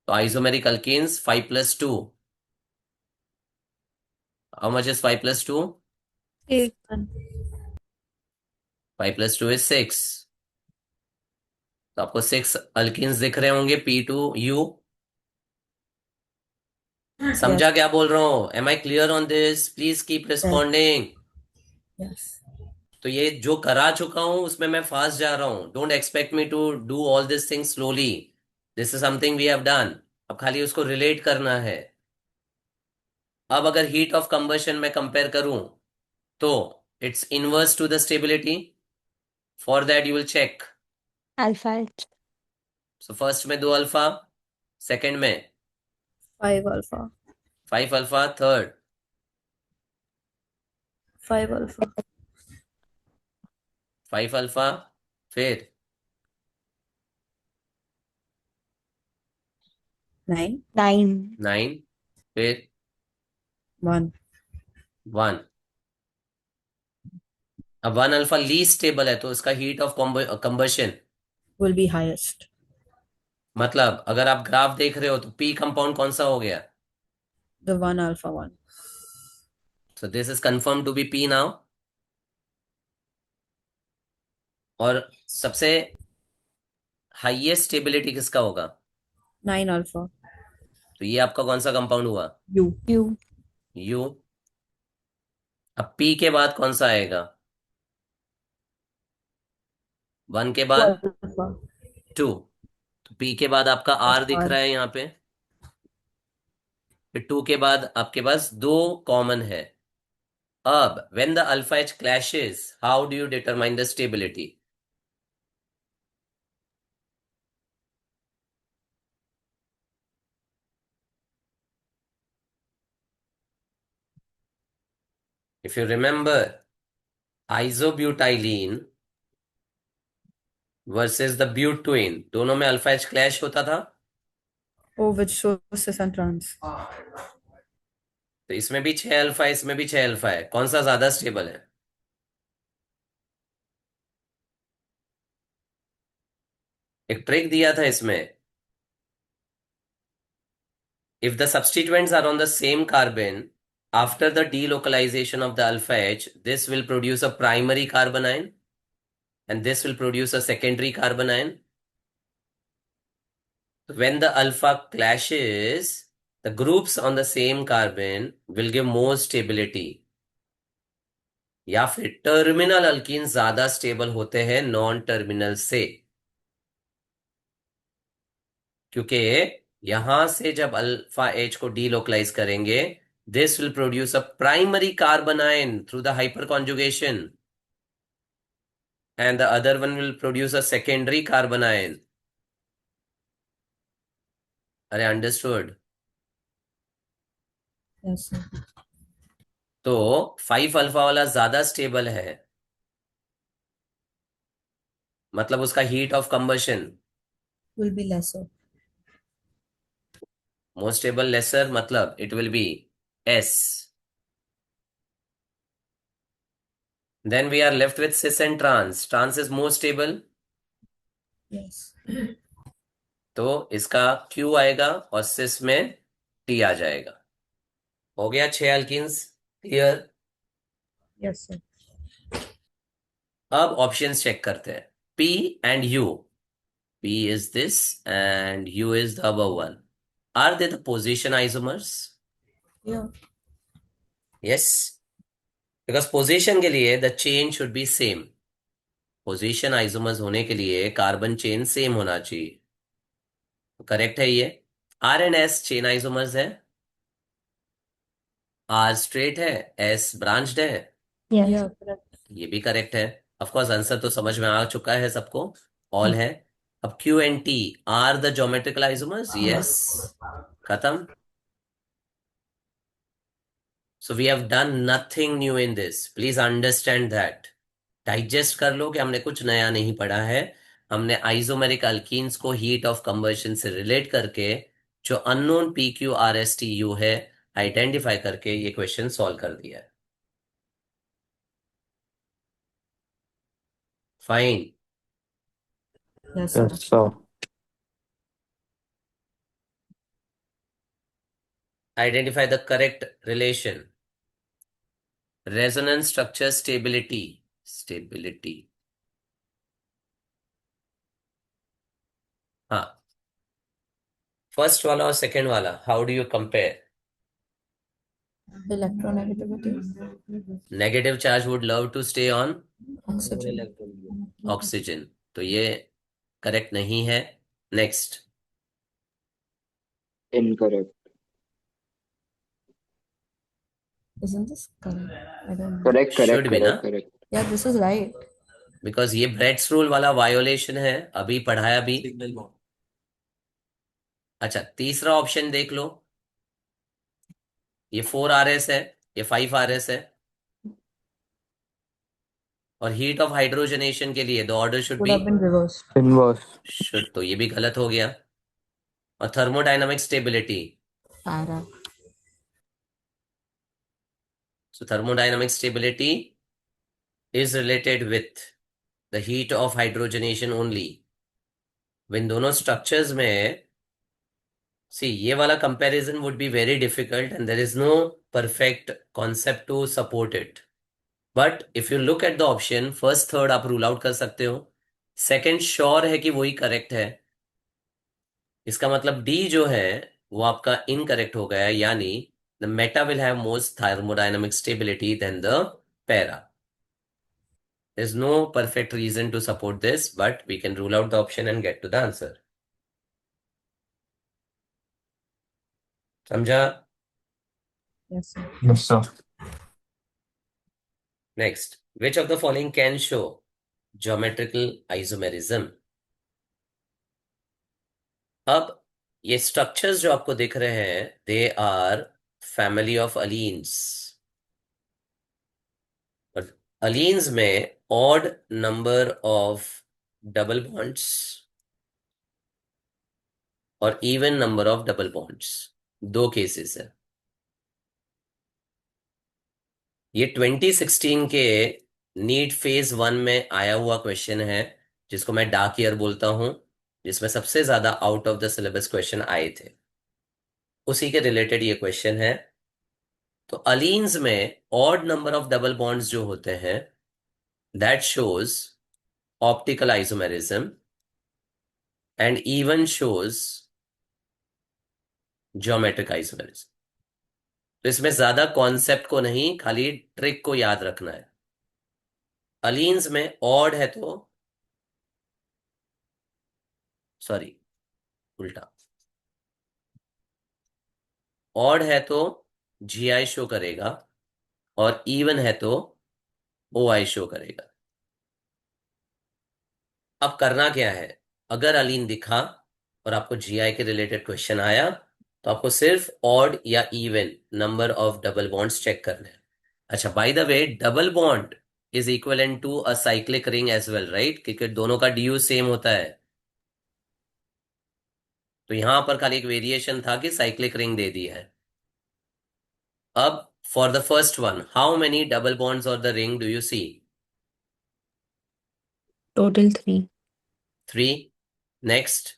तो isomeric alkenes 5 + 2. How much is 5 + 2? 8. 5 + 2 is 6. तो आपको 6 अल्केन्स दिख रहे होंगे P2U. समझा Yes. क्या बोल रहा हूँ? Am I clear on this? Please keep responding. Yes. तो ये जो करा चुका हूं उसमें मैं फास्ट जा रहा हूं. Don't expect me to do all this thing slowly. This is something we have done. अब खाली उसको रिलेट करना है. अब अगर हीट ऑफ कंबशन में कंपेयर करूं तो it's inverse to the stability. For that you will check. Alpha H. So first में 2 अल्फा, सेकंड में 5 alpha. 5 alpha, third 5 alpha. 5 alpha, फिर 9. 9. 9, फिर 1. 1. अब 1 अल्फा लीस्ट स्टेबल है तो उसका heat of combustion Will be highest. मतलब अगर आप ग्राफ देख रहे हो तो पी कंपाउंड कौन सा हो गया? The 1 alpha 1. So this is confirmed to be P now. और सबसे हाईएस्ट स्टेबिलिटी किसका होगा? 9 alpha. तो ये आपका कौन सा कंपाउंड हुआ? U. U. U. अब P के बाद कौन सा आएगा? 1 के 2 बाद alpha. 2. तो P के बाद आपका R दिख R. रहा है यहाँ पे. फिर 2 के बाद आपके पास 2 कॉमन है. अब when the alpha H clashes, how do you determine the stability? If you remember, isobutylene versus the butane, दोनों में अल्फा एच क्लैश होता था. Oh, which shows cis and trans. तो इसमें भी 6 अल्फा है, इसमें भी 6 अल्फा है, कौन सा ज्यादा स्टेबल है? एक ट्रिक दिया था इसमें, if the substituents are on the same carbon after the delocalization of the alpha H, this will produce a primary carbon ion and this will produce a secondary carbon ion. When the alpha clashes, the groups on the same carbon will give more stability. या फिर terminal alkyne ज्यादा stable होते हैं non terminal से, क्योंकि यहां से जब अल्फा एच को डीलोकलाइज करेंगे, this will produce a primary carbon ion through the hyper conjugation and the other one will produce a secondary carbon ion. अरे अंडरस्टूड? Yes, sir. तो 5 अल्फा वाला ज्यादा स्टेबल है, मतलब उसका heat of combustion Will be lesser. More stable, lesser, मतलब it will be S. Then we are left with cis and trans. Trans is more stable, Yes. तो इसका Q आएगा और cis में T आ जाएगा। हो गया 6 अल्कीन्स क्लियर। Yes, sir. अब ऑप्शंस चेक करते हैं। P and U. P is this and U is the above one. Are they the position isomers? Yeah. Yes. Because position के लिए the chain should be same. Position isomers होने के लिए carbon chain same होना चाहिए। Correct है ये। R and S chain isomers है। R स्ट्रेट है, S ब्रांच्ड है। Yes. Yeah, correct. ये भी करेक्ट है। ऑफ कोर्स आंसर तो समझ में आ चुका है सबको, ऑल है। अब Q and T are the geometrical isomers, yes, खत्म। So we have done nothing new in this, please understand that. Digest कर लो कि हमने कुछ नया नहीं पढ़ा है। हमने आइसोमेरिक अल्कीन्स को हीट ऑफ कंबशन से रिलेट करके जो unknown P Q R S T U है आइडेंटिफाई करके ये क्वेश्चन सॉल्व कर दिया है। Fine. Yes, sir. Yes, sir. Identify the correct relation. Resonance structure stability. Stability. हाँ, फर्स्ट वाला और सेकेंड वाला, how do you compare? Electronegativity. Negative charge would love to stay on Oxygen. Oxygen, तो ये correct नहीं है। Next. Incorrect. Isn't this correct? I don't know. Correct, correct, Should be ना, correct, correct. Yeah, this is right. Because ये Bredt's rule वाला violation है, अभी पढ़ाया भी। अच्छा, तीसरा ऑप्शन देख लो, ये 4 RS है, ये 5 RS है, और हीट ऑफ हाइड्रोजनेशन के लिए the order should Would be have been reversed. Inverse. Should, तो ये भी गलत हो गया। और thermodynamic stability, Para. so thermodynamic stability is related with the heat of hydrogenation only when दोनों structures में, see ये वाला comparison would be very difficult and there is no perfect concept to support it, but if you look at the option first third आप rule out कर सकते हो, second sure है कि वही correct है, इसका मतलब D जो है वो आपका incorrect हो गया, यानी the meta will have more thermodynamic stability than the para. There's no perfect reason to support this, but we can rule out the option and get to the answer. समझा? Yes, sir. Yes, sir. Next, which of the following can show geometrical isomerism? अब ये structures जो आपको दिख रहे हैं, they are family of allenes. और allenes में odd number of double bonds और even number of double bonds, दो केसेस है। ये 2016 के नीट फेज 1 में आया हुआ क्वेश्चन है, जिसको मैं डार्क ईयर बोलता हूं, जिसमें सबसे ज्यादा out of the syllabus question आए थे। उसी के रिलेटेड ये क्वेश्चन है। तो अलीन्स में odd number of double bonds जो होते हैं, that shows optical isomerism and even shows geometric isomerism. तो इसमें ज्यादा कॉन्सेप्ट को नहीं, खाली ट्रिक को याद रखना है। अलीन्स में ऑड है तो, सॉरी उल्टा, ऑड है तो जीआई शो करेगा और इवन है तो ओआई शो करेगा। अब करना क्या है, अगर अलीन दिखा और आपको जीआई के रिलेटेड क्वेश्चन आया, तो आपको सिर्फ ऑड या even number of double bonds check करने हैं। अच्छा, by the way, double bond is equivalent to a cyclic ring as well, right, क्योंकि दोनों का ड्यू सेम होता है। तो यहां पर खाली एक वेरिएशन था कि साइक्लिक रिंग दे दी है। अब for the first one, how many double bonds on the ring do you see? Total 3. 3. Next.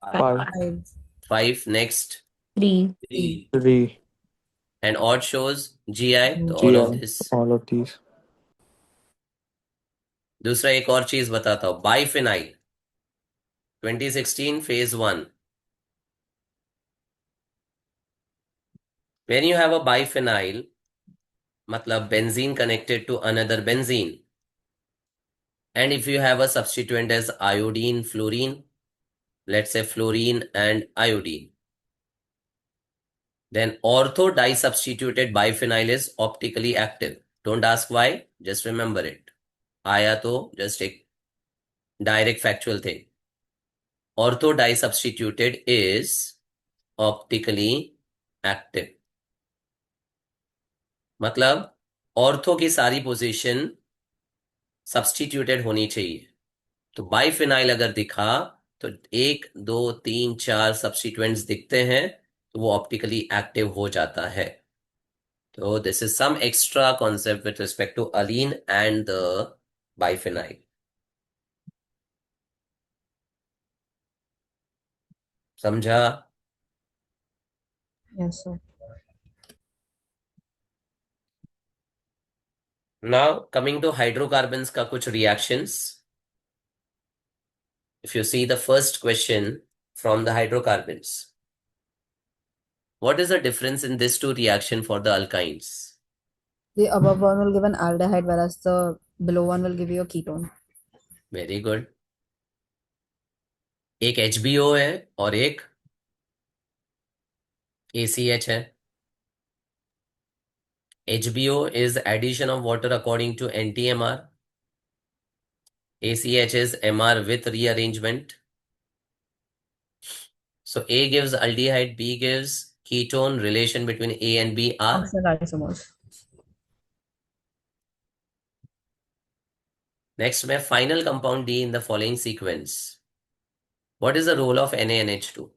5. 5. Next. 3. 3. And odd shows GI, तो all of GI. this. All of these. दूसरा एक और चीज बताता हूं, biphenyl 2016 phase 1. When you have a biphenyl, मतलब benzene connected to another benzene, and if you have a substituent as iodine, fluorine, let's say fluorine and iodine, then ortho disubstituted biphenyl is optically active. Don't ask why, just remember it. आया तो just एक direct factual thing. Ortho disubstituted is optically active. मतलब ortho की सारी position substituted होनी चाहिए। तो biphenyl अगर दिखा तो 1 2 3 4 सब्स्टिट्यूएंट्स दिखते हैं, तो वो ऑप्टिकली एक्टिव हो जाता है। तो this is some extra concept with respect to allene and the biphenyl. समझा? Yes, sir. Now coming to hydrocarbons का कुछ reactions. If you see the first question from the hydrocarbons, what is the difference in these two reaction for the alkynes? The above one will give an aldehyde, whereas the below one will give you a ketone. Very good. एक HBO है और एक ACH है। HBO is addition of water according to NTMR. ACH is MR with rearrangement. So A gives aldehyde, B gives ketone. Relation between A and B are Functional isomers. next में final compound D in the following sequence. What is the role of NaNH2?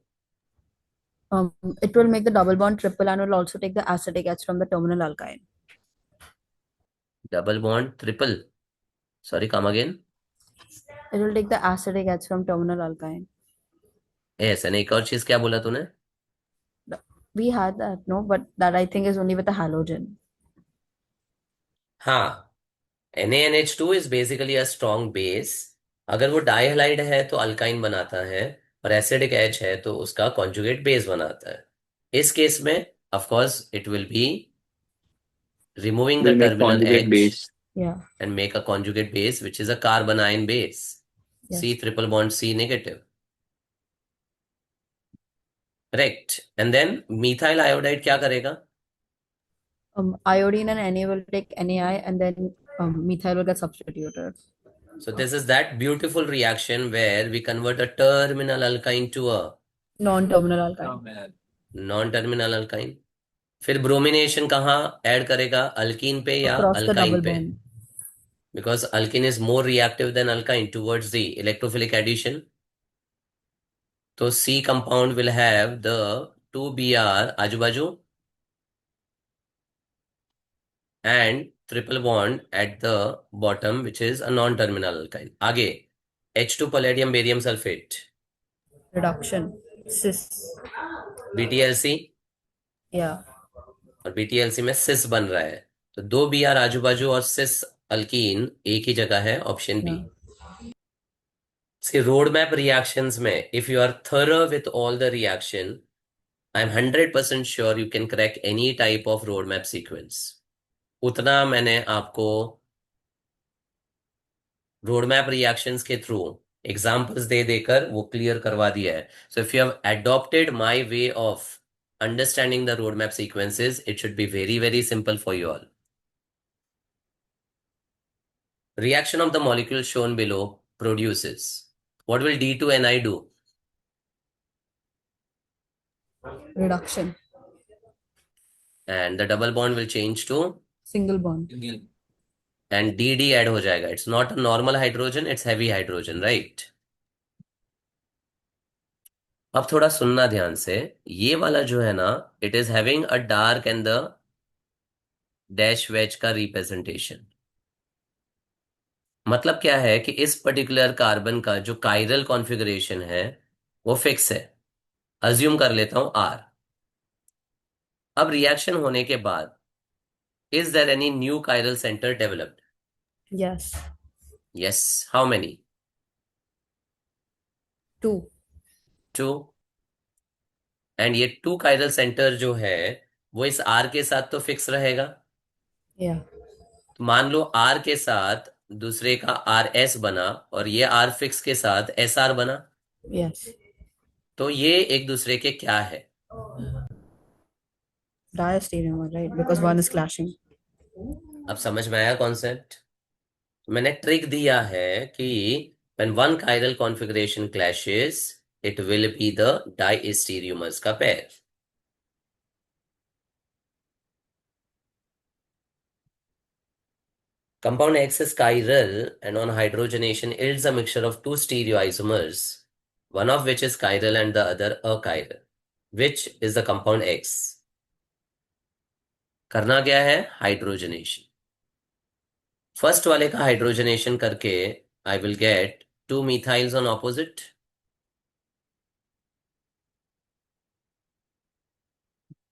It will make the double bond triple and will also take the acetic H from the terminal alkyne. Double bond triple. Sorry, come again. It will take the acetic H from terminal alkyne. Yes, and एक और चीज क्या बोला तूने? We had that, no, but that I think is only with a halogen. हाँ, NaNH2 is basically a strong base. अगर वो डाइहलाइड है तो अल्काइन बनाता है, और एसिडिक H है तो उसका कॉन्जुगेट बेस बनाता है। इस केस में of course it will be removing the Will make terminal conjugate H base. Yeah. and make a conjugate base which is a carbon ion base. Yes. C triple bond C negative. Correct. And then methyl iodide क्या करेगा? Iodine and Na will take NaI and then methyl will get substituted. So this is that beautiful reaction where we convert a terminal alkyne to a Non-terminal alkyne. non-terminal alkyne. फिर bromination कहाँ add करेगा, alkyne पे या Across the alkyne double पे? bond. Because alkene is more reactive than alkyne towards the electrophilic addition. So C compound will have the 2Br आजू बाजू, and triple bond at the bottom, which is a non-terminal alkyne. आगे H2 palladium barium sulfate, Reduction. Cis. BTLC, Yeah. और BTLC में सिस बन रहा है, तो दो Br आजू बाजू और सिस अल्कीन एक ही जगह है, option B. See, roadmap reactions में, if you are thorough with all the reaction, I'm 100% sure you can crack any type of roadmap sequence. उतना मैंने आपको रोडमैप रिएक्शंस के थ्रू एग्जाम्पल्स दे देकर वो क्लियर करवा दिया है. So if you have adopted my way of understanding the roadmap sequences, it should be very very simple for you all. Reaction of the molecule shown below produces. What will D2Ni do? Reduction. And the double bond will change to, Single bond. and DD add हो जाएगा. It's not a normal hydrogen, it's heavy hydrogen, right? अब थोड़ा सुनना ध्यान से. ये वाला जो है ना, it is having a dark and the dash wedge का रिप्रेजेंटेशन. मतलब क्या है कि इस पर्टिकुलर कार्बन का जो कायरल कॉन्फ़िगरेशन है वो फिक्स है. अज्यूम कर लेता हूं R. अब रिएक्शन होने के बाद is there any new chiral centre developed? Yes. Yes. How many? 2. 2. And ये 2 कायरल सेंटर जो है वो इस R के साथ तो फिक्स रहेगा. Yeah. तो मान लो R के साथ दूसरे का RS बना और ये R फिक्स के साथ SR बना, Yes. तो ये एक दूसरे के क्या है? Diastereomer, right? Because one is clashing. अब समझ में आया कॉन्सेप्ट? मैंने ट्रिक दिया है कि when one chiral configuration clashes, it will be the diastereomers का pair. Compound X is chiral and on hydrogenation yields a mixture of two stereoisomers, one of which is chiral and the other achiral. Which is the compound X? करना क्या है? Hydrogenation. First वाले का hydrogenation करके I will get 2 methyls on opposite.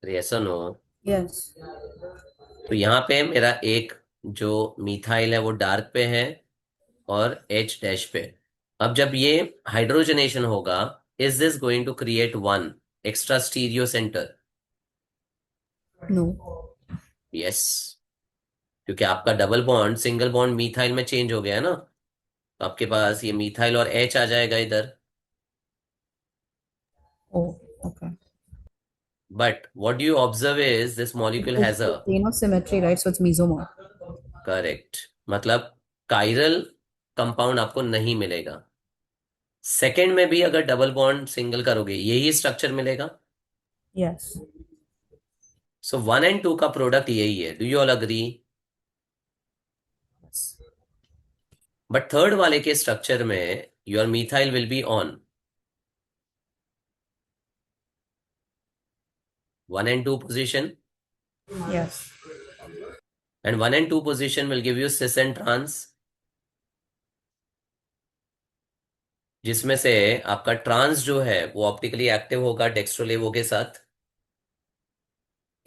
Yes or no? Yes. तो यहाँ पे मेरा एक जो मिथाइल है वो डार्क पे है और H डैश पे. अब जब ये हाइड्रोजनेशन होगा, is this going to create one extra stereocentre? No. Yes, क्योंकि आपका double bond single bond methyl में चेंज हो गया है ना, तो आपके पास ये मिथाइल और H आ जाएगा इधर. Oh, okay. But what do you observe is this molecule has a Plane of symmetry, right? So it's mesomer. Correct, मतलब कायरल कंपाउंड आपको नहीं मिलेगा. सेकेंड में भी अगर डबल बॉन्ड सिंगल करोगे यही स्ट्रक्चर मिलेगा. Yes. सो 1 and 2 का प्रोडक्ट यही है. Do you all agree? But third वाले के स्ट्रक्चर में your methyl will be on 1 and 2 position, Yes. and 1 and 2 position will give you cis and trans, जिसमें से आपका ट्रांस जो है वो ऑप्टिकली एक्टिव होगा डेक्स्ट्रोलेवो के साथ.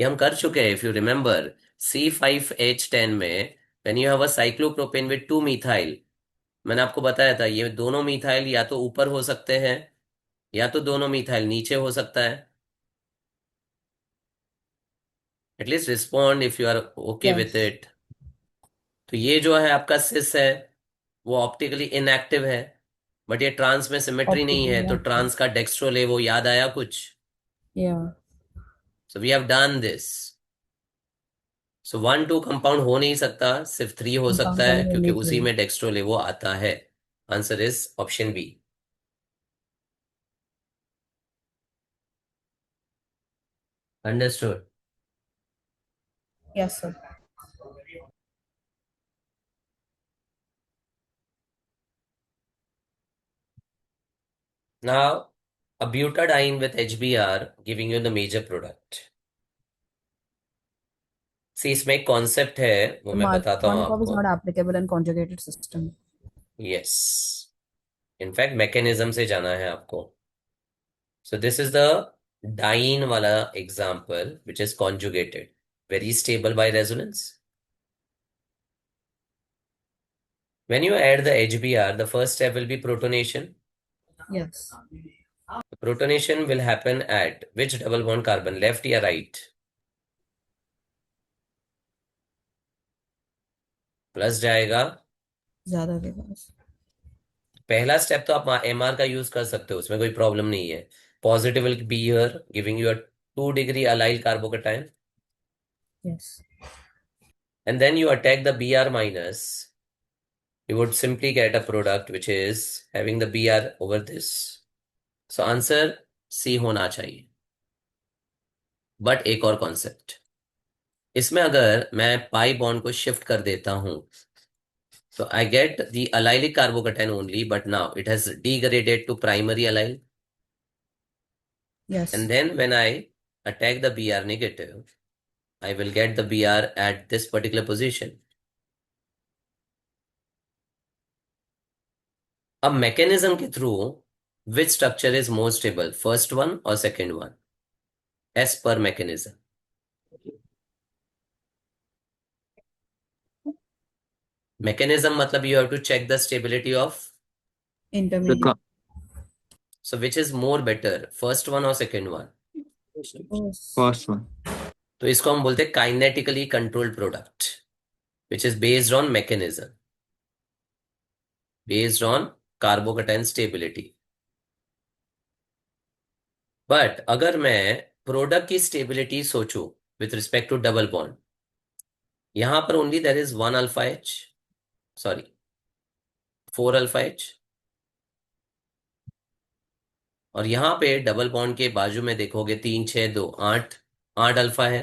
ये हम कर चुके हैं. इफ यू रिमेंबर C5H10 में when you have a cyclopropane with 2 methyl, मैंने आपको बताया था ये दोनों मिथाइल या तो ऊपर हो सकते हैं या तो दोनों मिथाइल नीचे हो सकता है. At least respond if you are okay Yes. With it. तो ये जो है आपका सिस है वो ऑप्टिकली इनएक्टिव है, बट ये ट्रांस में सिमेट्री नहीं है, तो Optically ट्रांस का डेक्स्ट्रोलेवो याद आया कुछ? Yeah. So we have done this. So 1-2 compound हो नहीं सकता, सिर्फ 3 हो सकता है Compound क्योंकि only उसी 3. में डेक्स्ट्रोलेवो आता है. Answer is option B. Understood? Yes, sir. Now, a butadiene with HBr giving you the major product. सी इसमें एक कॉन्सेप्ट है, वो मैं बताता हूँ Markov is आपको. not applicable in conjugated system. Yes, in fact mechanism से जाना है आपको. So this is the diene wala example which is conjugated, very stable by resonance. When you add the HBr, the first step will be protonation. Yes. The protonation will happen at which double bond carbon, left or right? Plus जाएगा. ज़्यादा के पास. पहला step तो आप MR का use कर सकते हो, उसमें कोई प्रॉब्लम नहीं है. Positive will be here giving you a 2-degree allyl carbocation, Yes. and then you attack the Br minus. You would simply get a product which is having the Br over this. So answer C होना चाहिए. But एक और concept, इसमें अगर मैं pi bond को shift कर देता हूं तो I get the allylic carbocation only, but now it has degraded to primary allyl. Yes. And then when I attack the Br negative, I will get the Br at this particular position. अब mechanism के through which structure is more stable, first one or second one, as per mechanism? Mechanism मतलब you have to check the stability of. Intermediate. So which is more better, first one or second one? First one. तो इसको हम बोलते हैं kinetically controlled product which is based on mechanism, based on carbocation stability. But अगर मैं product की stability सोचूं with respect to double bond, यहां पर only there is 1 alpha H, sorry 4 alpha H, और यहां पे डबल बॉन्ड के बाजू में देखोगे 3 6 2 8 8 अल्फा है.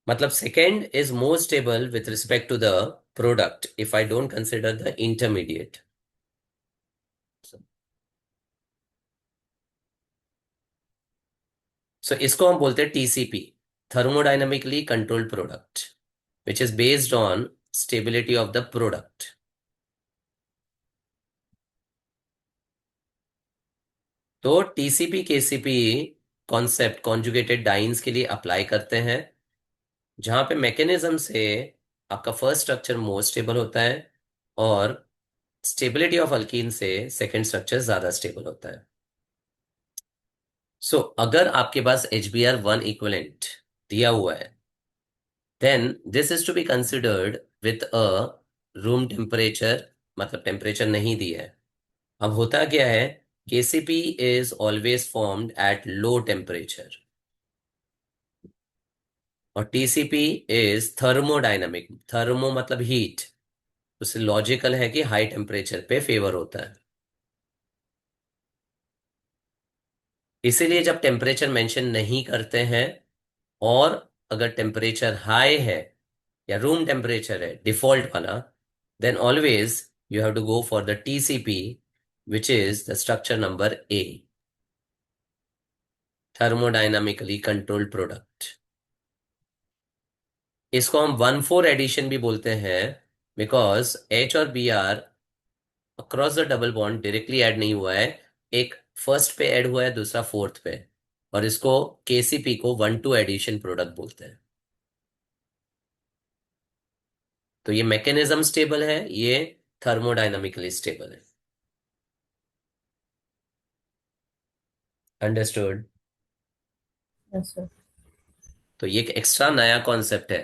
मतलब second is more stable with respect to the product if I don't consider the intermediate. So इसको हम बोलते हैं TCP, thermodynamically controlled product, which is based on stability of the product. तो TCP KCP concept conjugated dienes के लिए apply करते हैं, जहां पे मैकेनिज्म से आपका फर्स्ट स्ट्रक्चर मोर स्टेबल होता है और स्टेबिलिटी ऑफ अल्कीन से सेकेंड स्ट्रक्चर ज्यादा स्टेबल होता है. सो अगर आपके पास HBr1 इक्विवेलेंट दिया हुआ है, then this is to be considered with a room temperature, मतलब टेम्परेचर नहीं दिया है. अब होता क्या है, KCP is always formed at low temperature और TCP is thermodynamic. थर्मो मतलब हीट, उससे लॉजिकल है कि हाई टेम्परेचर पे फेवर होता है. इसीलिए जब टेम्परेचर मेंशन नहीं करते हैं और अगर टेम्परेचर हाई है या रूम टेम्परेचर है डिफॉल्ट वाला, then always you have to go for the TCP which is the structure number A, thermodynamically controlled product. इसको हम 1,4 एडिशन भी बोलते हैं बिकॉज H और Br across the double bond directly add नहीं हुआ है, एक फर्स्ट पे ऐड हुआ है, दूसरा फोर्थ पे, और इसको KCP को 1,2 एडिशन प्रोडक्ट बोलते हैं. तो ये मैकेनिज्म स्टेबल है, ये थर्मोडाइनमिकली स्टेबल है. अंडरस्टूड? Yes, sir. तो ये एक एक्स्ट्रा नया कॉन्सेप्ट है.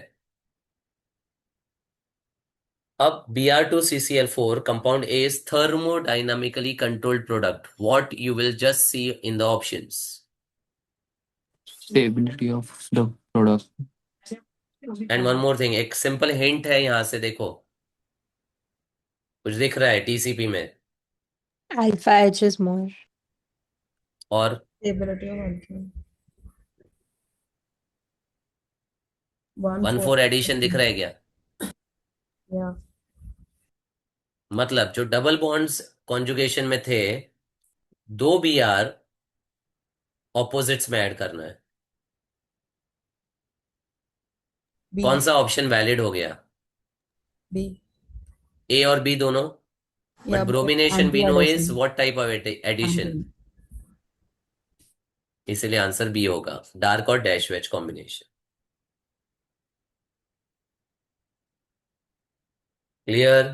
अब Br2CCl4 compound A is thermodynamically controlled product. What you will just see in the options. Stability of the product. And one more thing, एक simple hint है यहां से देखो, कुछ दिख रहा है TCP में, Alpha H is more. और Stability of alkene. 1,4 एडिशन दिख रहा है क्या? Yeah. मतलब जो डबल बॉन्ड्स कॉन्जुगेशन में थे, 2 Br ऑपोजिट्स में ऐड करना है. B. कौन सा ऑप्शन वैलिड हो गया? B. A और B दोनों? But Yeah, but bromination we know is anti-addition. what type of addition? Anti. इसलिए आंसर बी होगा, डार्क और डैश वेज कॉम्बिनेशन। क्लियर?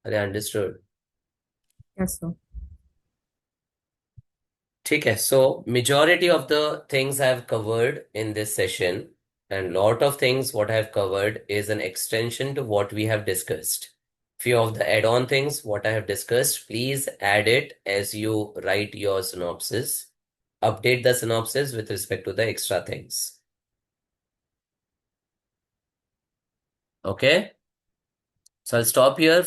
अरे अंडरस्टूड। Yes, sir. ठीक है, so majority of the things I have covered in this session, and lot of things what I have covered is an extension to what we have discussed. Few of the add-on things what I have discussed, please add it as you write your synopsis. Update the synopsis with respect to the extra things. Okay? So I'll stop here.